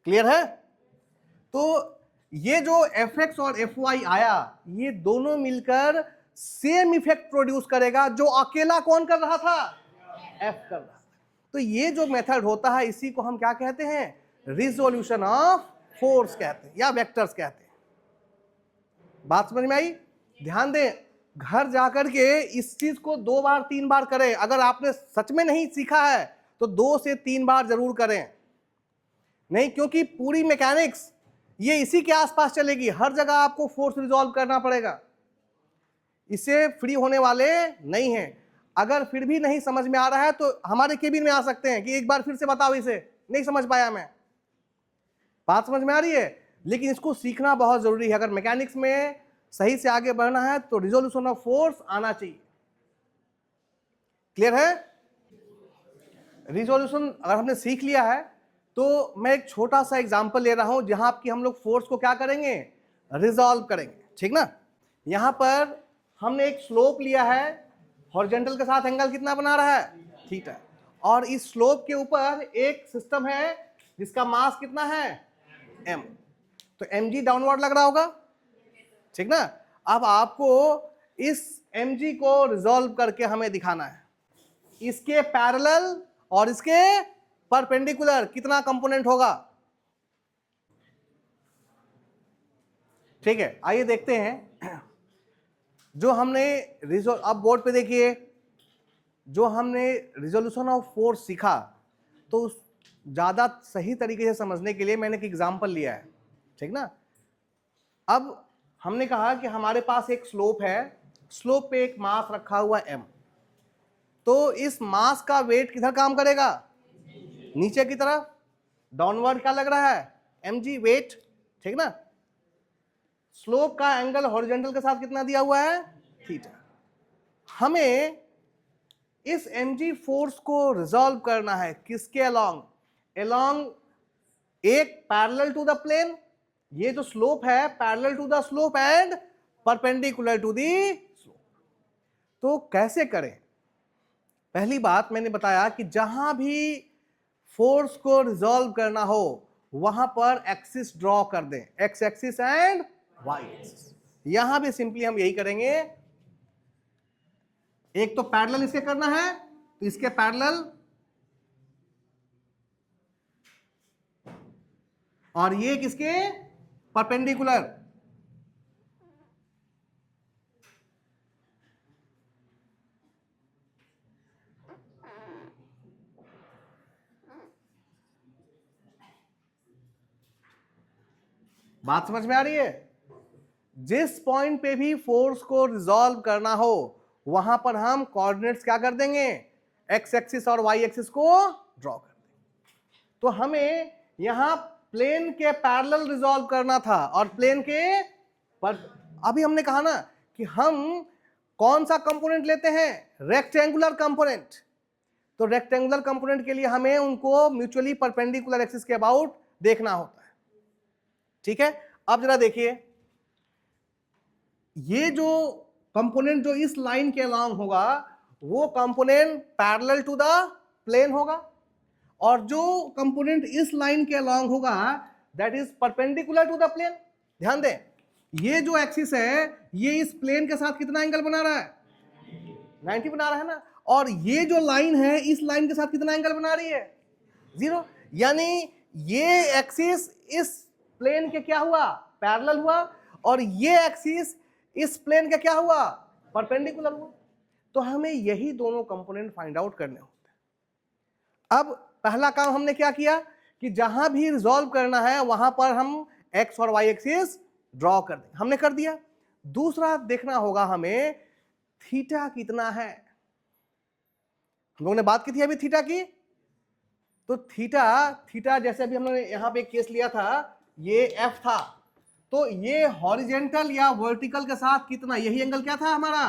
Clear है। तो ये जो एफ एक्स और एफ वाई आया, ये दोनों मिलकर सेम इफेक्ट प्रोड्यूस करेगा जो अकेला कौन कर रहा था, एफ कर रहा था। तो ये जो मेथड होता है इसी को हम क्या कहते हैं, रिजोल्यूशन ऑफ फोर्स कहते हैं या वेक्टर्स कहते हैं। बात समझ में आई। ध्यान दें, घर जाकर के इस चीज को 2 बार 3 बार करें। अगर आपने सच में नहीं सीखा है तो 2 से 3 बार जरूर करें, नहीं क्योंकि पूरी मैकेनिक्स ये इसी के आसपास चलेगी। हर जगह आपको फोर्स रिजॉल्व करना पड़ेगा, इससे फ्री होने वाले नहीं हैं। अगर फिर भी नहीं समझ में आ रहा है तो हमारे केबिन में आ सकते हैं कि एक बार फिर से बताओ, इसे नहीं समझ पाया मैं। बात समझ में आ रही है। लेकिन इसको सीखना बहुत जरूरी है। अगर मैकेनिक्स में सही से आगे बढ़ना है तो रिजोल्यूशन ऑफ फोर्स आना चाहिए। क्लियर है। रिजोल्यूशन अगर हमने सीख लिया है तो मैं एक छोटा सा एग्जांपल ले रहा हूं जहां आपकी हम लोग फोर्स को क्या करेंगे, रिजॉल्व करेंगे। ठीक ना। यहां पर हमने एक स्लोप लिया है, हॉरिजॉन्टल के साथ एंगल कितना बना रहा है, थीटा, और इस स्लोप के ऊपर एक सिस्टम है जिसका मास कितना है, m। तो mg डाउनवर्ड लग रहा होगा, ठीक ना। अब आपको इस mg को रिजॉल्व करके हमें दिखाना है इसके पैरेलल और इसके परपेंडिकुलर कितना कंपोनेंट होगा। ठीक है, आइए देखते हैं जो हमने अब बोर्ड पे देखिए, जो हमने रिजोल्यूशन ऑफ फोर्स सीखा, तो ज्यादा सही तरीके से समझने के लिए मैंने एक एग्जांपल लिया है, ठीक ना। अब हमने कहा कि हमारे पास एक स्लोप है, स्लोप पे एक मास रखा हुआ m, तो इस मास का वेट किधर काम करेगा, नीचे की तरफ, डाउनवर्ड क्या लग रहा है, mg वेट, ठीक ना। स्लोप का एंगल हॉरिजॉन्टल के साथ कितना दिया हुआ है, थीटा। हमें इस mg फोर्स को रिजॉल्व करना है, किसके अलोंग, एक पैरेलल टू द प्लेन, ये जो स्लोप है parallel to the slope and perpendicular to the slope. तो कैसे करें, पहली बात मैंने बताया कि जहां भी फोर्स को रिजॉल्व करना हो वहां पर एक्सिस ड्रॉ कर दें, X axis and Y axis. यहां भी सिंपली हम यही करेंगे, एक तो पैरेलल इसके करना है, तो इसके पैरेलल, और ये किसके परपेंडिकुलर। बात समझ में आ रही है, जिस पॉइंट पे भी फोर्स को रिजॉल्व करना हो वहां पर हम कोऑर्डिनेट्स क्या कर देंगे, एक्स एक्सिस और वाई एक्सिस को ड्रॉ कर देंगे। तो हमें यहां प्लेन के पैरेलल रिजॉल्व करना था, और प्लेन के पर अभी हमने कहा ना कि हम कौन सा कंपोनेंट लेते हैं, रेक्टेंगुलर कंपोनेंट। तो रेक्टेंगुलर कंपोनेंट के लिए हमें उनको म्यूचुअली परपेंडिकुलर एक्सिस के अबाउट देखना होता है, ठीक है। अब जरा देखिए, ये जो कंपोनेंट जो इस लाइन के अलोंग होगा वो component parallel to the plane होगा, और जो कंपोनेंट इस लाइन के अलोंग होगा that is perpendicular to the plane. ध्यान दें, ये जो एक्सिस है ये इस प्लेन के साथ कितना एंगल बना रहा है, 90 बना रहा है ना, और ये जो लाइन है इस लाइन के साथ कितना एंगल बना रही है, 0। यानी ये एक्सिस इस प्लेन के क्या हुआ, पैरेलल हुआ, और ये एक्सिस इस प्लेन का क्या हुआ, परपेंडिकुलर हुआ। तो हमें यही दोनों कंपोनेंट फाइंड आउट करने होते हैं। अब पहला काम हमने क्या किया कि जहां भी रिजॉल्व करना है वहां पर हम एक्स और वाई एक्सिस ड्रॉ कर दें, हमने कर दिया। दूसरा देखना होगा हमें थीटा कितना है, हम लोगों ने बात की थी अभी थीटा की, तो थीटा जैसे अभी हमने यहां पे केस लिया था, ये एफ था, तो ये हॉरिजेंटल या वर्टिकल के साथ कितना, यही एंगल क्या था हमारा।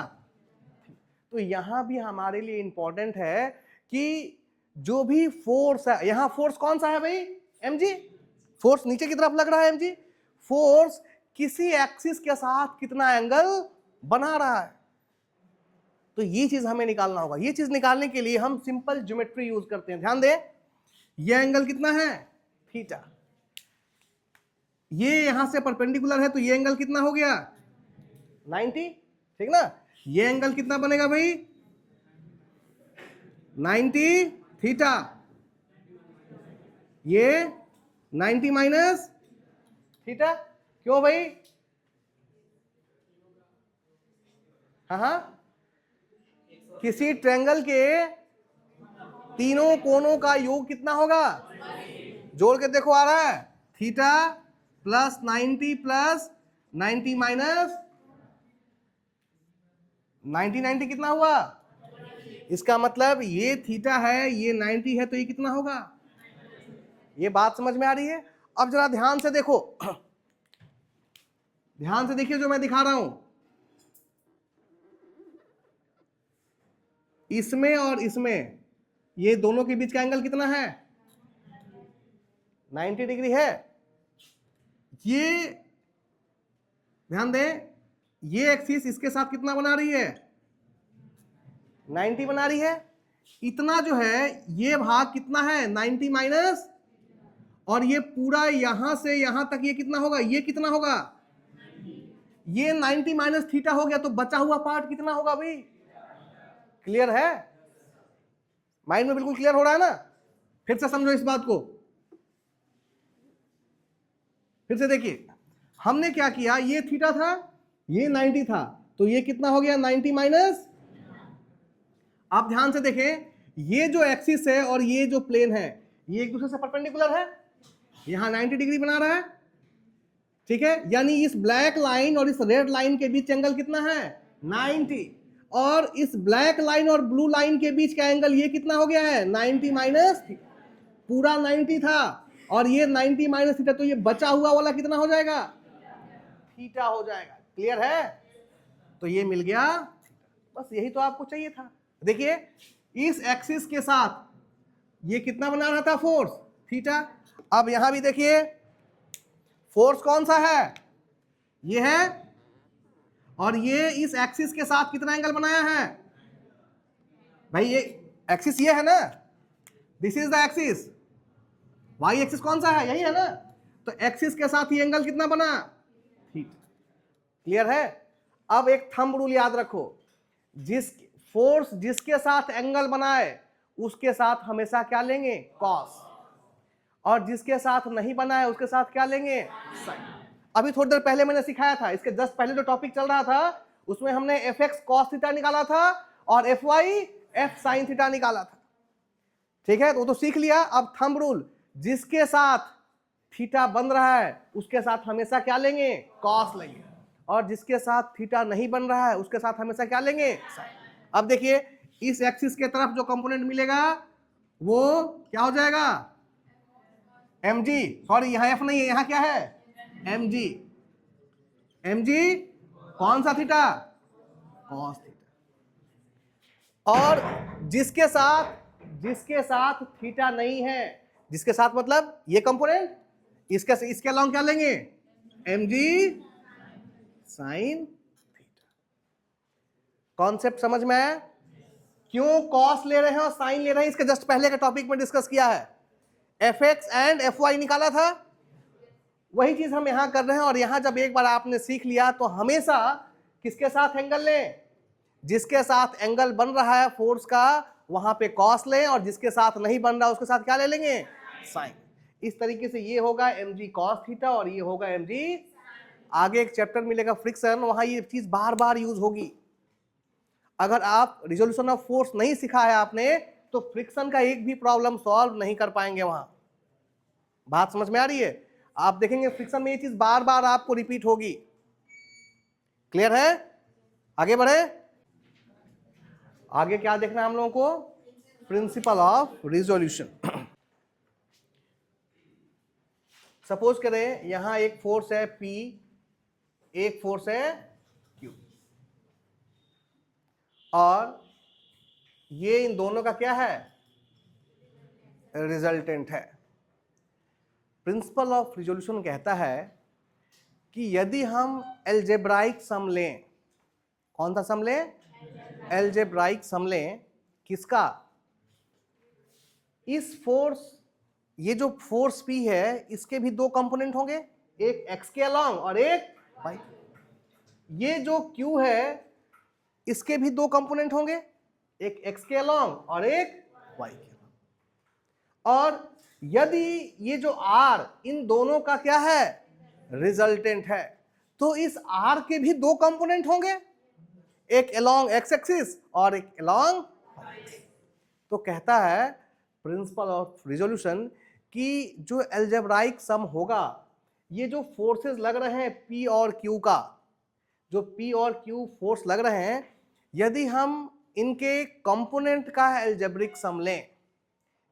तो यहां भी हमारे लिए इंपॉर्टेंट है कि जो भी फोर्स है, यहां फोर्स कौन सा है भाई, mg, फोर्स नीचे की तरफ लग रहा है mg, फोर्स किसी एक्सिस के साथ कितना एंगल बना रहा है। तो ये चीज हमें निकालना होगा। ये चीज निकालने के लिए हम सिंपल ज्योमेट्री यूज करते हैं। ध्यान दें, ये एंगल कितना है, थीटा, ये यहां से परपेंडिकुलर है तो ये एंगल कितना हो गया, 90, ठीक ना। ये एंगल कितना बनेगा भाई, 90 थीटा, ये 90 माइनस थीटा। क्यों भाई, हाँ, किसी ट्रायंगल के तीनों कोनों का योग कितना होगा, जोड़ के देखो आ रहा है, थीटा प्लस 90 प्लस 90 माइनस 90 कितना हुआ, इसका मतलब ये थीटा है, ये 90 है, तो ये कितना होगा। ये बात समझ में आ रही है। अब जरा ध्यान से देखो, ध्यान से देखिए जो मैं दिखा रहा हूं, इसमें और इसमें ये दोनों के बीच का एंगल कितना है, 90 डिग्री है। ये ध्यान दें, ये एक्सिस इसके साथ कितना बना रही है, 90 बना रही है। इतना जो है ये भाग कितना है, 90 माइनस, और ये पूरा यहां से यहां तक ये कितना होगा, ये कितना होगा, ये 90 माइनस थीटा हो गया, तो बचा हुआ पार्ट कितना होगा भाई। क्लियर है, माइंड में बिल्कुल क्लियर हो रहा है ना। फिर से समझो इस बात को, फिर से देखिए, हमने क्या किया, ये थीटा था, ये 90 था, तो ये कितना हो गया 90 माइनस। आप ध्यान से देखें, ये जो एक्सिस है और ये जो प्लेन है ये एक दूसरे से परपेंडिकुलर है, यहां 90 डिग्री बना रहा है, ठीक है। यानी इस ब्लैक लाइन और इस रेड लाइन के बीच एंगल कितना है 90, और इस ब्लैक लाइन और ब्लू लाइन के बीच का एंगल ये कितना हो गया है 90 माइनस, पूरा 90 था और ये 90 माइनस थीटा, तो ये बचा हुआ वाला कितना हो जाएगा थीटा हो जाएगा। क्लियर है, तो ये मिल गया, बस यही तो आपको चाहिए था। देखिए इस एक्सिस के साथ ये कितना बना रहा था फोर्स थीटा, अब यहां भी देखिए फोर्स कौन सा है, ये है, और ये इस एक्सिस के साथ कितना एंगल बनाया है भाई, ये एक्सिस ये है ना, this is the axis, Y axis कौन सा है यही है ना, तो एक्सिस के साथ ये एंगल कितना बना थीटा। क्लियर है। अब एक थंब रूल याद रखो, जिस फोर्स जिसके साथ एंगल बनाए उसके साथ हमेशा क्या लेंगे कॉस, और जिसके साथ नहीं बनाए उसके साथ क्या लेंगे साइन। अभी थोड़ी देर पहले मैंने सिखाया था, इसके जस्ट पहले जो टॉपिक चल रहा था उसमें हमने एफ एक्स कॉस थीटा निकाला था और F Y F sine theta निकाला था, ठीक है, तो सीख लिया। अब थंब रूल, जिसके साथ थीटा बन रहा है उसके साथ हमेशा क्या लेंगे कॉस लेंगे, और जिसके साथ थीटा नहीं बन रहा है उसके साथ हमेशा क्या लेंगे साइन। अब देखिए इस एक्सिस के तरफ जो कंपोनेंट मिलेगा वो क्या हो जाएगा एम जी, सॉरी यहाँ एफ नहीं है, यहाँ क्या है एम जी, एम जी कौन सा थीटा कॉस थीटा, और जिसके साथ थीटा नहीं है, जिसके साथ मतलब ये कंपोनेंट, इसके अलावा क्या लेंगे M G sine theta. Concept समझ में आया, क्यों कॉस ले रहे हैं और साइन ले रहे हैं, इसके जस्ट पहले के टॉपिक में डिस्कस किया है, F X and F Y निकाला था, वही चीज हम यहां कर रहे हैं। और यहां जब एक बार आपने सीख लिया तो हमेशा किसके साथ एंगल लें, जिसके साथ एंगल बन रहा है फोर्स का वहां पे कॉस लें, और जिसके साथ नहीं बन रहा उसके साथ क्या ले लेंगे साइन। इस तरीके से ये होगा एम जी कॉस थीटा और ये होगा एम जी, आगे एक चैप्टर मिलेगा फ्रिक्शन, वहां ये चीज बार बार यूज होगी। अगर आप रिजोल्यूशन ऑफ फोर्स नहीं सिखा है आपने तो फ्रिक्शन का एक भी प्रॉब्लम सॉल्व नहीं कर पाएंगे वहां। बात समझ में आ रही है, आप देखेंगे फ्रिक्शन में ये चीज बार बार आपको रिपीट होगी। क्लियर है, आगे बढ़े। आगे क्या देखना है हम लोगों को, प्रिंसिपल ऑफ रिजोल्यूशन। सपोज करें यहां एक फोर्स है P, एक फोर्स है Q, और ये इन दोनों का क्या है रिजल्टेंट है। प्रिंसिपल ऑफ रिजोल्यूशन कहता है कि यदि हम एल्जेब्राइक सम लें, कौन सा सम लें एल्जेब्राइक सम लें, किसका, इस फोर्स, ये जो फोर्स P है इसके भी दो कंपोनेंट होंगे, एक x के अलोंग और एक y। ये जो Q है इसके भी दो कंपोनेंट होंगे, एक x के अलोंग और एक y के अलोंग। और यदि ये जो R इन दोनों का क्या है रिजल्टेंट है, तो इस R के भी दो कंपोनेंट होंगे, एक अलोंग x एक्सिस और एक अलोंग y। तो कहता है प्रिंसिपल ऑफ रिजोल्यूशन कि जो एल्जेब्राइक सम होगा, ये जो फोर्सेस लग रहे हैं P और Q का, जो P और Q फोर्स लग रहे हैं, यदि हम इनके कंपोनेंट का एल्जेब्रिक सम लें,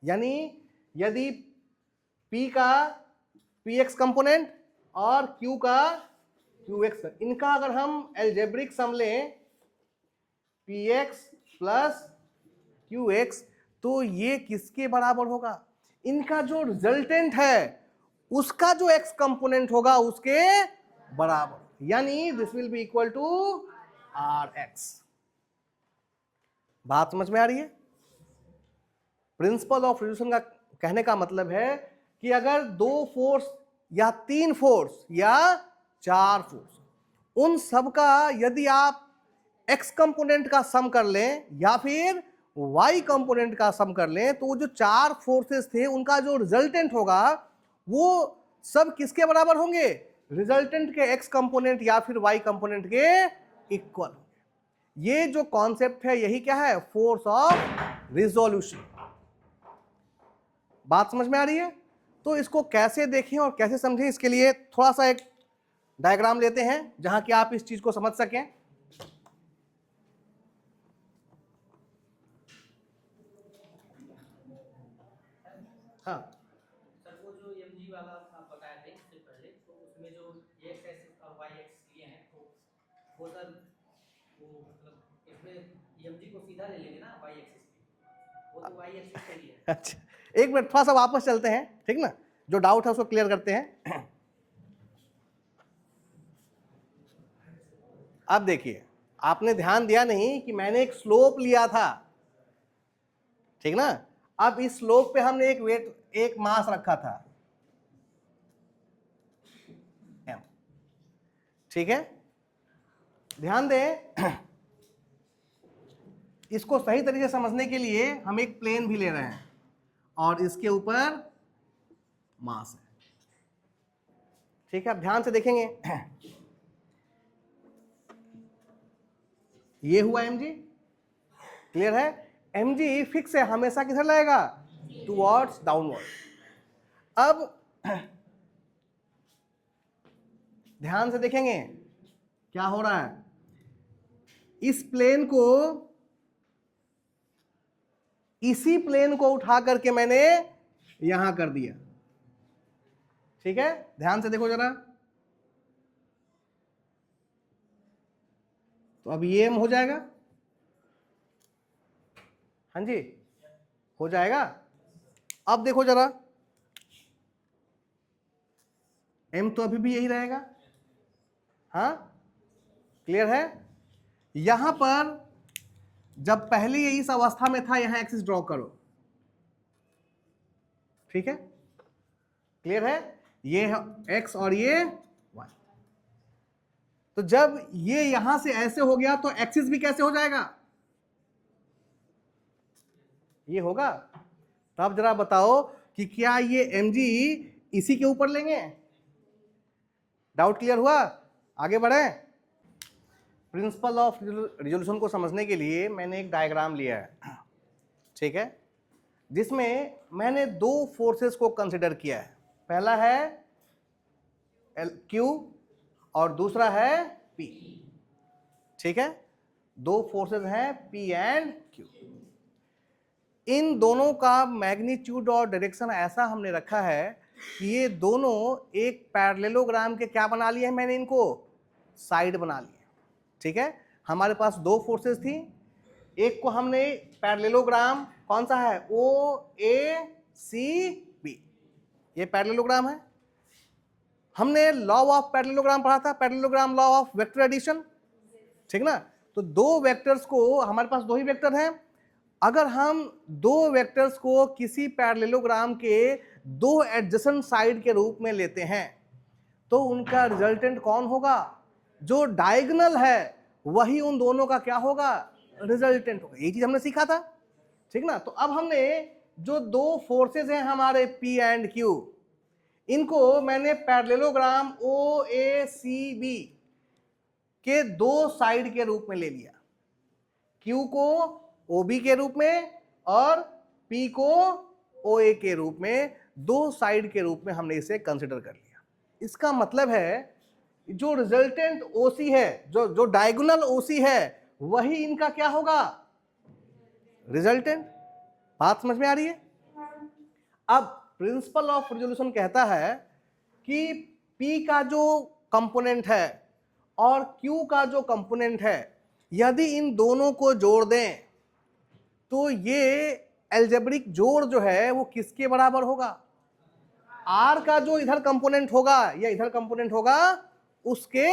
यानी यदि P का Px कंपोनेंट और Q का Qx, इनका अगर हम एल्जेब्रिक सम लें Px प्लस Qx, तो ये किसके बराबर होगा, इनका जो रिजल्टेंट है उसका जो x कंपोनेंट होगा उसके बराबर, यानी this will be equal to Rx। बात समझ में आ रही है। प्रिंसिपल ऑफ रिजोल्यूशन का कहने का मतलब है कि अगर दो फोर्स या तीन फोर्स या चार फोर्स, उन सब का यदि आप x कंपोनेंट का सम कर लें या फिर y कंपोनेंट का सम कर लें, तो जो चार फोर्सेस थे उनका जो रिजल्टेंट होगा वो सब किसके बराबर होंगे, रिजल्टेंट के x कंपोनेंट या फिर y कंपोनेंट के इक्वल। ये जो कॉन्सेप्ट है यही क्या है, फोर्स ऑफ रिजोल्यूशन। बात समझ में आ रही है? तो इसको कैसे देखें और कैसे समझें, इसके लिए थोड़ा सा एक डायग्राम लेते हैं जहां कि आप इस चीज को समझ सकें। हाँ सर, वो जो mg वाला आप बताए थे इससे पहले, तो उसमें जो x एक्सिस और y एक्सिस लिए हैं, तो वो सर वो मतलब इसमें mg को सीधा ले लेंगे ना y एक्सिस पे, वो तो y एक्सिस पे ही है। अच्छा, एक मिनट थोड़ा सा वापस चलते हैं, ठीक ना, जो डाउट है उसको क्लियर करते हैं। अब देखिए, आपने ध्यान दिया नहीं कि मैंने एक स्लोप लिया था, ठीक ना। अब इस स्लोप पे हमने एक वेट, एक मास रखा था m, ठीक है। ध्यान दें, इसको सही तरीके से समझने के लिए हम एक प्लेन भी ले रहे हैं और इसके ऊपर मास है, ठीक है। अब ध्यान से देखेंगे, ये हुआ mg, क्लियर है। mg फिक्स है, हमेशा किधर लगेगा, टुवर्ड्स डाउनवर्ड। अब ध्यान से देखेंगे क्या हो रहा है, इस प्लेन को, इसी प्लेन को उठा करके मैंने यहां कर दिया, ठीक है। ध्यान से देखो जरा, तो अब ये m हो जाएगा, हाँ जी हो जाएगा। अब देखो जरा, m तो अभी भी यही रहेगा, हाँ क्लियर है। यहां पर जब पहले ये इस अवस्था में था, यहां एक्सिस ड्रॉ करो, ठीक है, क्लियर है। ये है x और ये y। तो जब ये यहां से ऐसे हो गया तो एक्सिस भी कैसे हो जाएगा, ये होगा। तब जरा बताओ कि क्या ये mg इसी के ऊपर लेंगे। डाउट क्लियर हुआ, आगे बढ़े। प्रिंसिपल ऑफ रिजोल्यूशन को समझने के लिए मैंने एक डायग्राम लिया है, ठीक है, जिसमें मैंने दो फोर्सेस को कंसिडर किया है। पहला है Q और दूसरा है P, ठीक है। दो फोर्सेस हैं P एंड Q। इन दोनों का मैग्नीट्यूड और डायरेक्शन ऐसा हमने रखा है कि ये दोनों एक पैरेललोग्राम के क्या बना लिए हैं, मैंने इनको साइड बना लिए, ठीक है। हमारे पास दो फोर्सेस थी, एक को हमने पैरेललोग्राम कौन सा है, OACB, ये पैरेललोग्राम है। हमने लॉ ऑफ पैरेललोग्राम पढ़ा था, parallelogram law of vector addition, ठीक ना। तो दो वेक्टर्स को, हमारे पास दो ही वेक्टर हैं, अगर हम दो वेक्टर्स को किसी पैरेललोग्राम के दो एडजेसेंट साइड के रूप में लेते हैं तो उनका रिजल्टेंट कौन होगा, जो डायगोनल है वही उन दोनों का क्या होगा, रिजल्टेंट होगा। ये चीज हमने सीखा था, ठीक ना। तो अब हमने जो दो फोर्सेस हैं हमारे P एंड Q, इनको मैंने पैरेललोग्राम OACB के दो साइड के रूप में ले लिया, Q को OB के रूप में और P को OA के रूप में, दो साइड के रूप में हमने इसे कंसिडर कर लिया। इसका मतलब है जो रिजल्टेंट OC है, जो डायगोनल OC है, वही इनका क्या होगा, रिजल्टेंट। बात समझ में आ रही है। अब प्रिंसिपल ऑफ रिजोल्यूशन कहता है कि P का जो कंपोनेंट है और Q का जो कंपोनेंट है, यदि इन दोनों को जोड़ दें तो ये एल्जेब्रिक जोड़ जो है वो किसके बराबर होगा, R का जो इधर कंपोनेंट होगा या इधर कंपोनेंट होगा उसके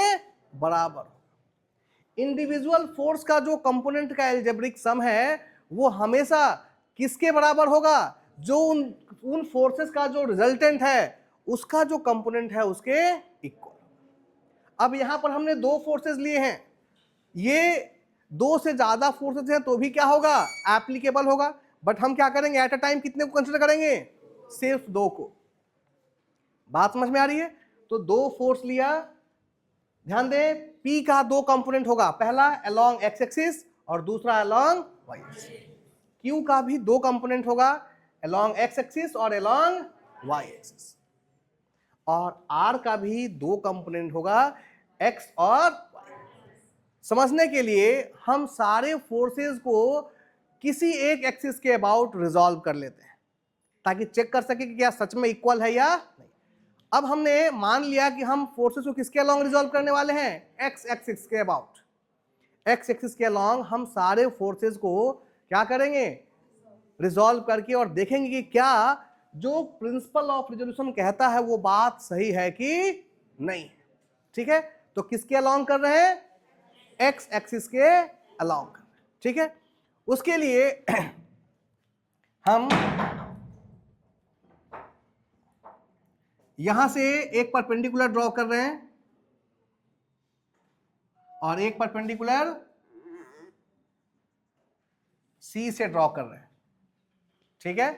बराबर। इंडिविजुअल फोर्स का जो कंपोनेंट का एल्जेब्रिक सम है वो हमेशा किसके बराबर होगा, जो उन फोर्सेस का जो रिजल्टेंट है उसका जो कंपोनेंट है उसके इक्वल। अब यहां पर हमने दो फोर्सेस लिए हैं, ये दो से ज्यादा फोर्सेस हैं तो भी क्या होगा, एप्लीकेबल होगा। बट हम क्या करेंगे, एट अ टाइम कितने को कंसिडर करेंगे, सिर्फ दो को। बात समझ में आ रही है। तो 2 फोर्स लिया। ध्यान दें P का 2 कंपोनेंट होगा, पहला अलोंग एक्स एक्सिस और दूसरा अलोंग वाई एक्सिस। Q का भी 2 कंपोनेंट होगा, अलोंग एक्स एक्सिस और अलोंग वाई एक्सिस। और R का भी 2 कंपोनेंट होगा, x और y। समझने के लिए हम सारे फोर्सेस को किसी एक एक्सिस के अबाउट रिजॉल्व कर लेते हैं ताकि चेक कर सके कि क्या सच में इक्वल है या नहीं। अब हमने मान लिया कि हम फोर्सेस को किसके अलोंग रिजॉल्व करने वाले हैं, एक्स एक्सिस के अबाउट। एक्स एक्सिस के अलोंग हम सारे फोर्सेस को क्या करेंगे, रिजॉल्व करके और देखेंगे कि क्या जो प्रिंसिपल ऑफ रिजोल्यूशन कहता है वो बात सही है कि नहीं। ठीक है, तो किसके अलोंग कर रहे हैं, एक्स एक्सिस के अलोंग कर रहे हैं। ठीक है, उसके लिए हम यहां से एक परपेंडिकुलर ड्रॉ कर रहे हैं और एक परपेंडिकुलर सी से ड्रॉ कर रहे हैं। ठीक है,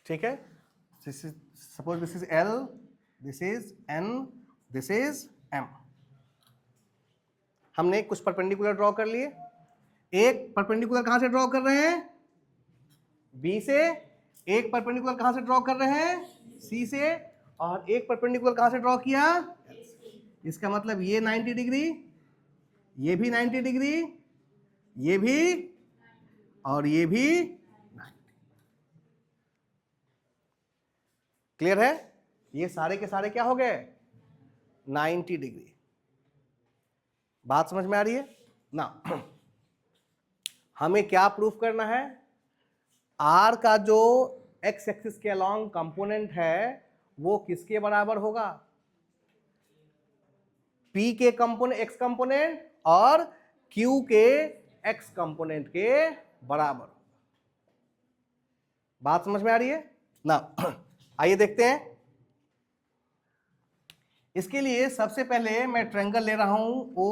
ठीक है, suppose this is L, this is N, this is M। हमने कुछ परपेंडिकुलर ड्रॉ कर लिए। एक परपेंडिकुलर कहां से ड्रॉ कर रहे हैं, B से। एक परपेंडिकुलर कहां से ड्रॉ कर रहे हैं, C से। और एक परपेंडिकुलर कहां से ड्रॉ किया, इसका मतलब ये 90 डिग्री, ये भी 90 डिग्री, ये भी और ये भी 90। क्लियर है, ये सारे के सारे क्या हो गए, 90 डिग्री। बात समझ में आ रही है ना। हमें क्या प्रूफ करना है, R का जो एक्स एक्सिस के अलोंग कंपोनेंट है वो किसके बराबर होगा, P के कंपोनेंट एक्स कंपोनेंट और Q के एक्स कंपोनेंट के बराबर। बात समझ में आ रही है ना। आइए देखते हैं। इसके लिए सबसे पहले मैं ट्रायंगल ले रहा हूं O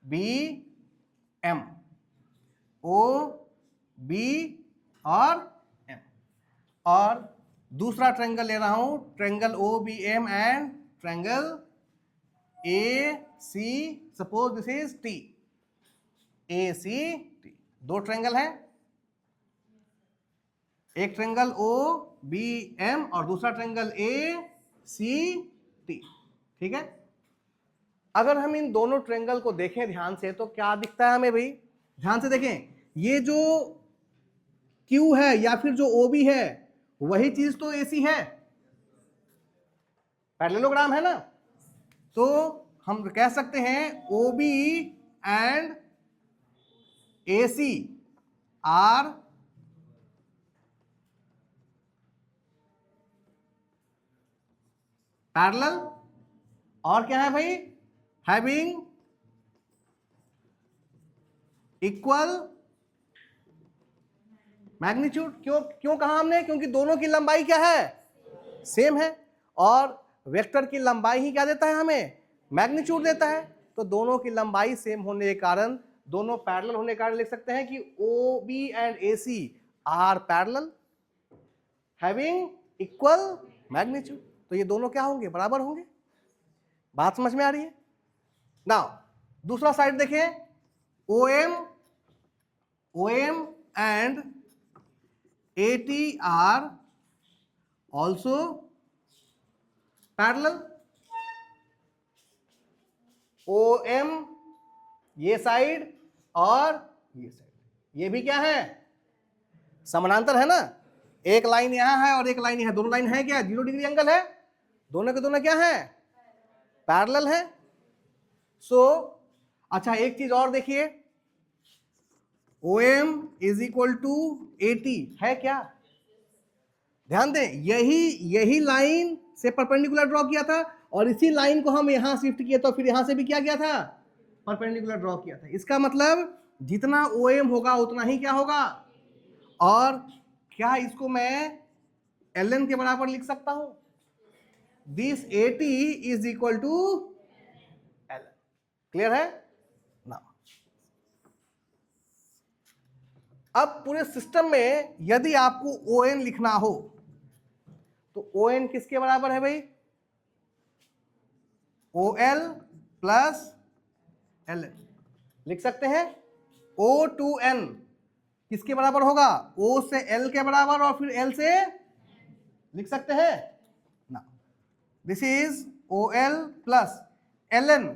B M, O B और M। और दूसरा ट्रायंगल ले रहा हूं, triangle O B M and triangle A C, suppose this is T, A C T। 2 triangle हैं, एक ट्रायंगल O B M और दूसरा ट्रायंगल A C T। ठीक है, अगर हम इन दोनों ट्रायंगल को देखें ध्यान से तो क्या दिखता है हमें भाई, ध्यान से देखें। ये जो Q है या फिर जो OB है वही चीज तो AC है, पैरेललोग्राम है ना। तो हम कह सकते हैं OB and AC are parallel. और क्या है भाई, हैविंग इक्वल मैग्नीट्यूड। क्यों कहा हमने, क्योंकि दोनों की लंबाई क्या है, सेम है। और वेक्टर की लंबाई ही क्या देता है हमें, मैग्नीट्यूड देता है। तो दोनों की लंबाई सेम होने के कारण, दोनों पैरेलल होने के कारण लिख सकते हैं कि OB and AC are parallel having equal magnitude. तो ये दोनों क्या होंगे, बराबर होंगे। बात समझ में आ रही है ना। दूसरा साइड देखें, OM and AT are also parallel. OM ये साइड और ये साइड, ये भी क्या है, समानांतर है ना। एक लाइन यहां है और एक लाइन यहां, दोनों लाइन है क्या, 0 डिग्री एंगल है, दोनों के दोनों क्या है, पैरेलल है। सो अच्छा एक चीज और देखिए, OM is equal to AT है क्या, ध्यान दें यही लाइन से परपेंडिकुलर ड्रॉ किया था और इसी लाइन को हम यहां शिफ्ट किए तो फिर यहां से भी क्या किया था, परपेंडिकुलर ड्रॉ किया था। इसका मतलब जितना OM होगा उतना ही क्या होगा। और क्या इसको मैं ln के बराबर लिख सकता हूं, this AT is equal to ln। क्लियर है ना। अब पूरे सिस्टम में यदि आपको ON लिखना हो तो ON किसके बराबर है भाई? OL प्लस LN लिख सकते हैं। O2N किसके बराबर होगा? O से L के बराबर और फिर L से लिख सकते हैं ना। This is OL plus LN।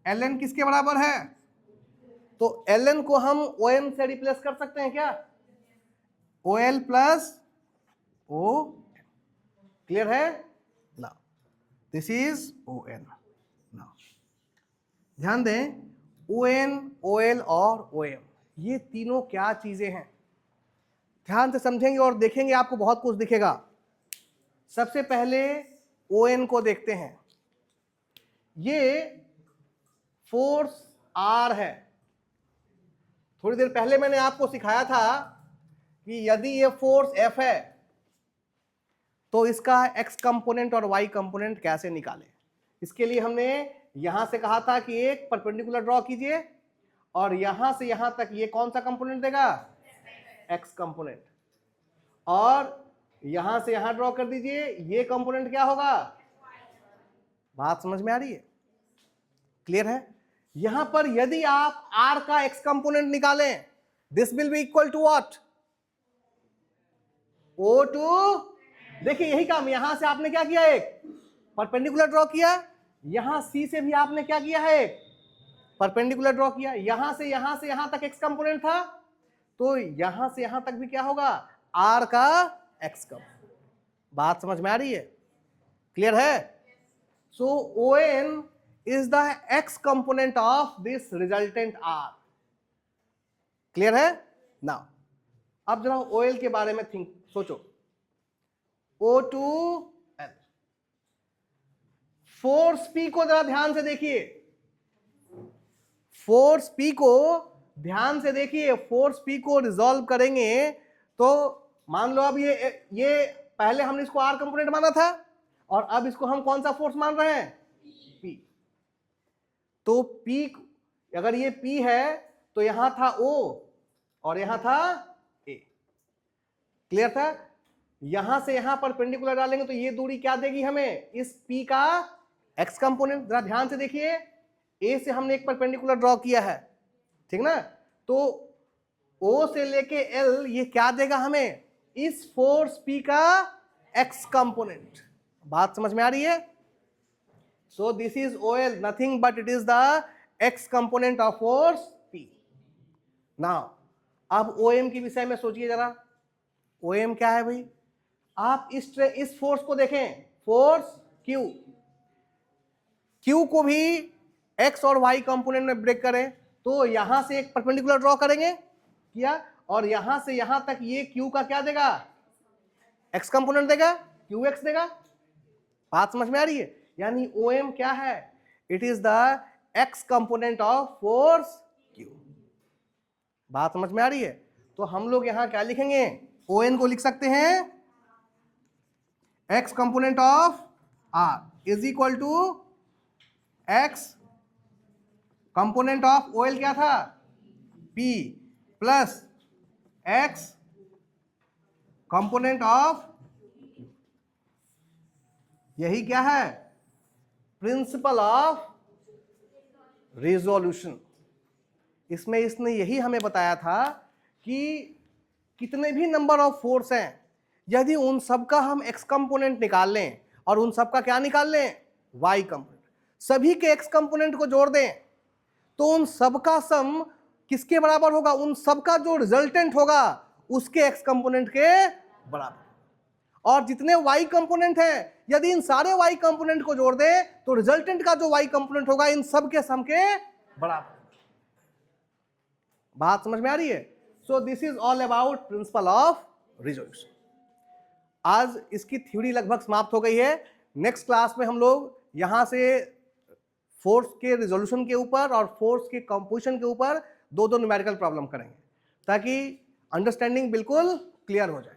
LN किसके बराबर है? तो LN को हम OM से रिप्लेस कर सकते हैं क्या? OL plus O। क्लियर है ना? दिस इज ON ना। ध्यान दें, ON, OL और OM ये तीनों क्या चीजें हैं? ध्यान से समझेंगे और देखेंगे आपको बहुत कुछ दिखेगा। सबसे पहले ON को देखते हैं। ये फोर्स R है। थोड़ी देर पहले मैंने आपको सिखाया था कि यदि ये फोर्स F है तो इसका X कंपोनेंट और Y कंपोनेंट कैसे निकालें। इसके लिए हमने यहां से कहा था कि एक परपेंडिकुलर ड्रॉ कीजिए और यहां से यहां तक ये कौन सा कंपोनेंट देगा? X component. और यहां से यहां ड्रॉ कर दीजिए, ये कंपोनेंट क्या होगा? बात समझ में आ रही है? क्लियर है? यहां पर यदि आप R का X कंपोनेंट निकालें, this will be equal to what? O2। देखिए यही काम, यहां से आपने क्या किया? एक परपेंडिकुलर ड्रॉ किया। यहां C से भी आपने क्या किया है? एक परपेंडिकुलर ड्रॉ किया। यहां से यहां तक X कंपोनेंट था, तो यहां से यहां तक भी क्या होगा? R का X कंपोनेंट। बात समझ में आ रही है? क्लियर है? सो ON is the X component of this resultant R। Clear है? नाउ अब जरा OL के बारे में सोचो। O2L। फोर्स P को जरा ध्यान से देखिए। फोर्स P को ध्यान से देखिए। फोर्स P को रिजॉल्व करेंगे तो मान लो अब ये पहले हमने इसको R कंपोनेंट माना था और अब इसको हम कौन सा फोर्स मान रहे हैं? P। तो P अगर ये P है तो यहां था O और यहां था A। क्लियर था? यहां से यहां पर परपेंडिकुलर डालेंगे तो ये दूरी क्या देगी हमें? इस P का X कंपोनेंट। जरा ध्यान से देखिए, A से हमने एक परपेंडिकुलर ड्रॉ किया है, ठीक ना? तो O से लेके L ये क्या देगा हमें? इस फोर्स P का X कंपोनेंट। बात समझ में आ रही है? So this is OL, nothing but it is the X component of force P. Now, अब OM के विषय में सोचिए जरा। OM क्या है भाई? आप इस फोर्स को देखें, फोर्स Q। Q को भी X और Y कंपोनेंट में ब्रेक करें तो यहां से एक परपेंडिकुलर ड्रॉ करेंगे, किया, और यहां से यहां तक ये Q का क्या देगा? X कंपोनेंट देगा, QX देगा। बात समझ में आ रही है? यानी OM क्या है? It is the X component of force Q। बात समझ में आ रही है? तो हम लोग यहां क्या लिखेंगे? ON को लिख सकते हैं X component of R is equal to X component of OL क्या था? P plus X component of, यही क्या है? Principle of resolution. इसमें इसने यही हमें बताया था कि कितने भी नंबर ऑफ फोर्स हैं, यदि उन सब का हम X कंपोनेंट निकाल लें और उन सब का क्या निकाल लें? Y कंपोनेंट, सभी के X कंपोनेंट को जोड़ दें तो उन सब का सम किसके बराबर होगा? उन सब का जो रिजल्टेंट होगा उसके X कंपोनेंट के बराबर। और जितने Y कंपोनेंट हैं, यदि इन सारे Y कंपोनेंट को जोड़ दें तो रिजल्टेंट का जो Y कंपोनेंट होगा इन सब के सम के बराबर। बात समझ में आ रही है? So this is all about principal of resolution. आज इसकी थ्योरी लगभग समाप्त हो गई है। नेक्स्ट क्लास में हम लोग यहां से फोर्स के रिजोल्यूशन के ऊपर और फोर्स के कंपोजिशन के ऊपर दो न्यूमेरिकल प्रॉब्लम करेंगे ताकि अंडरस्टैंडिंग बिल्कुल क्लियर हो जाए।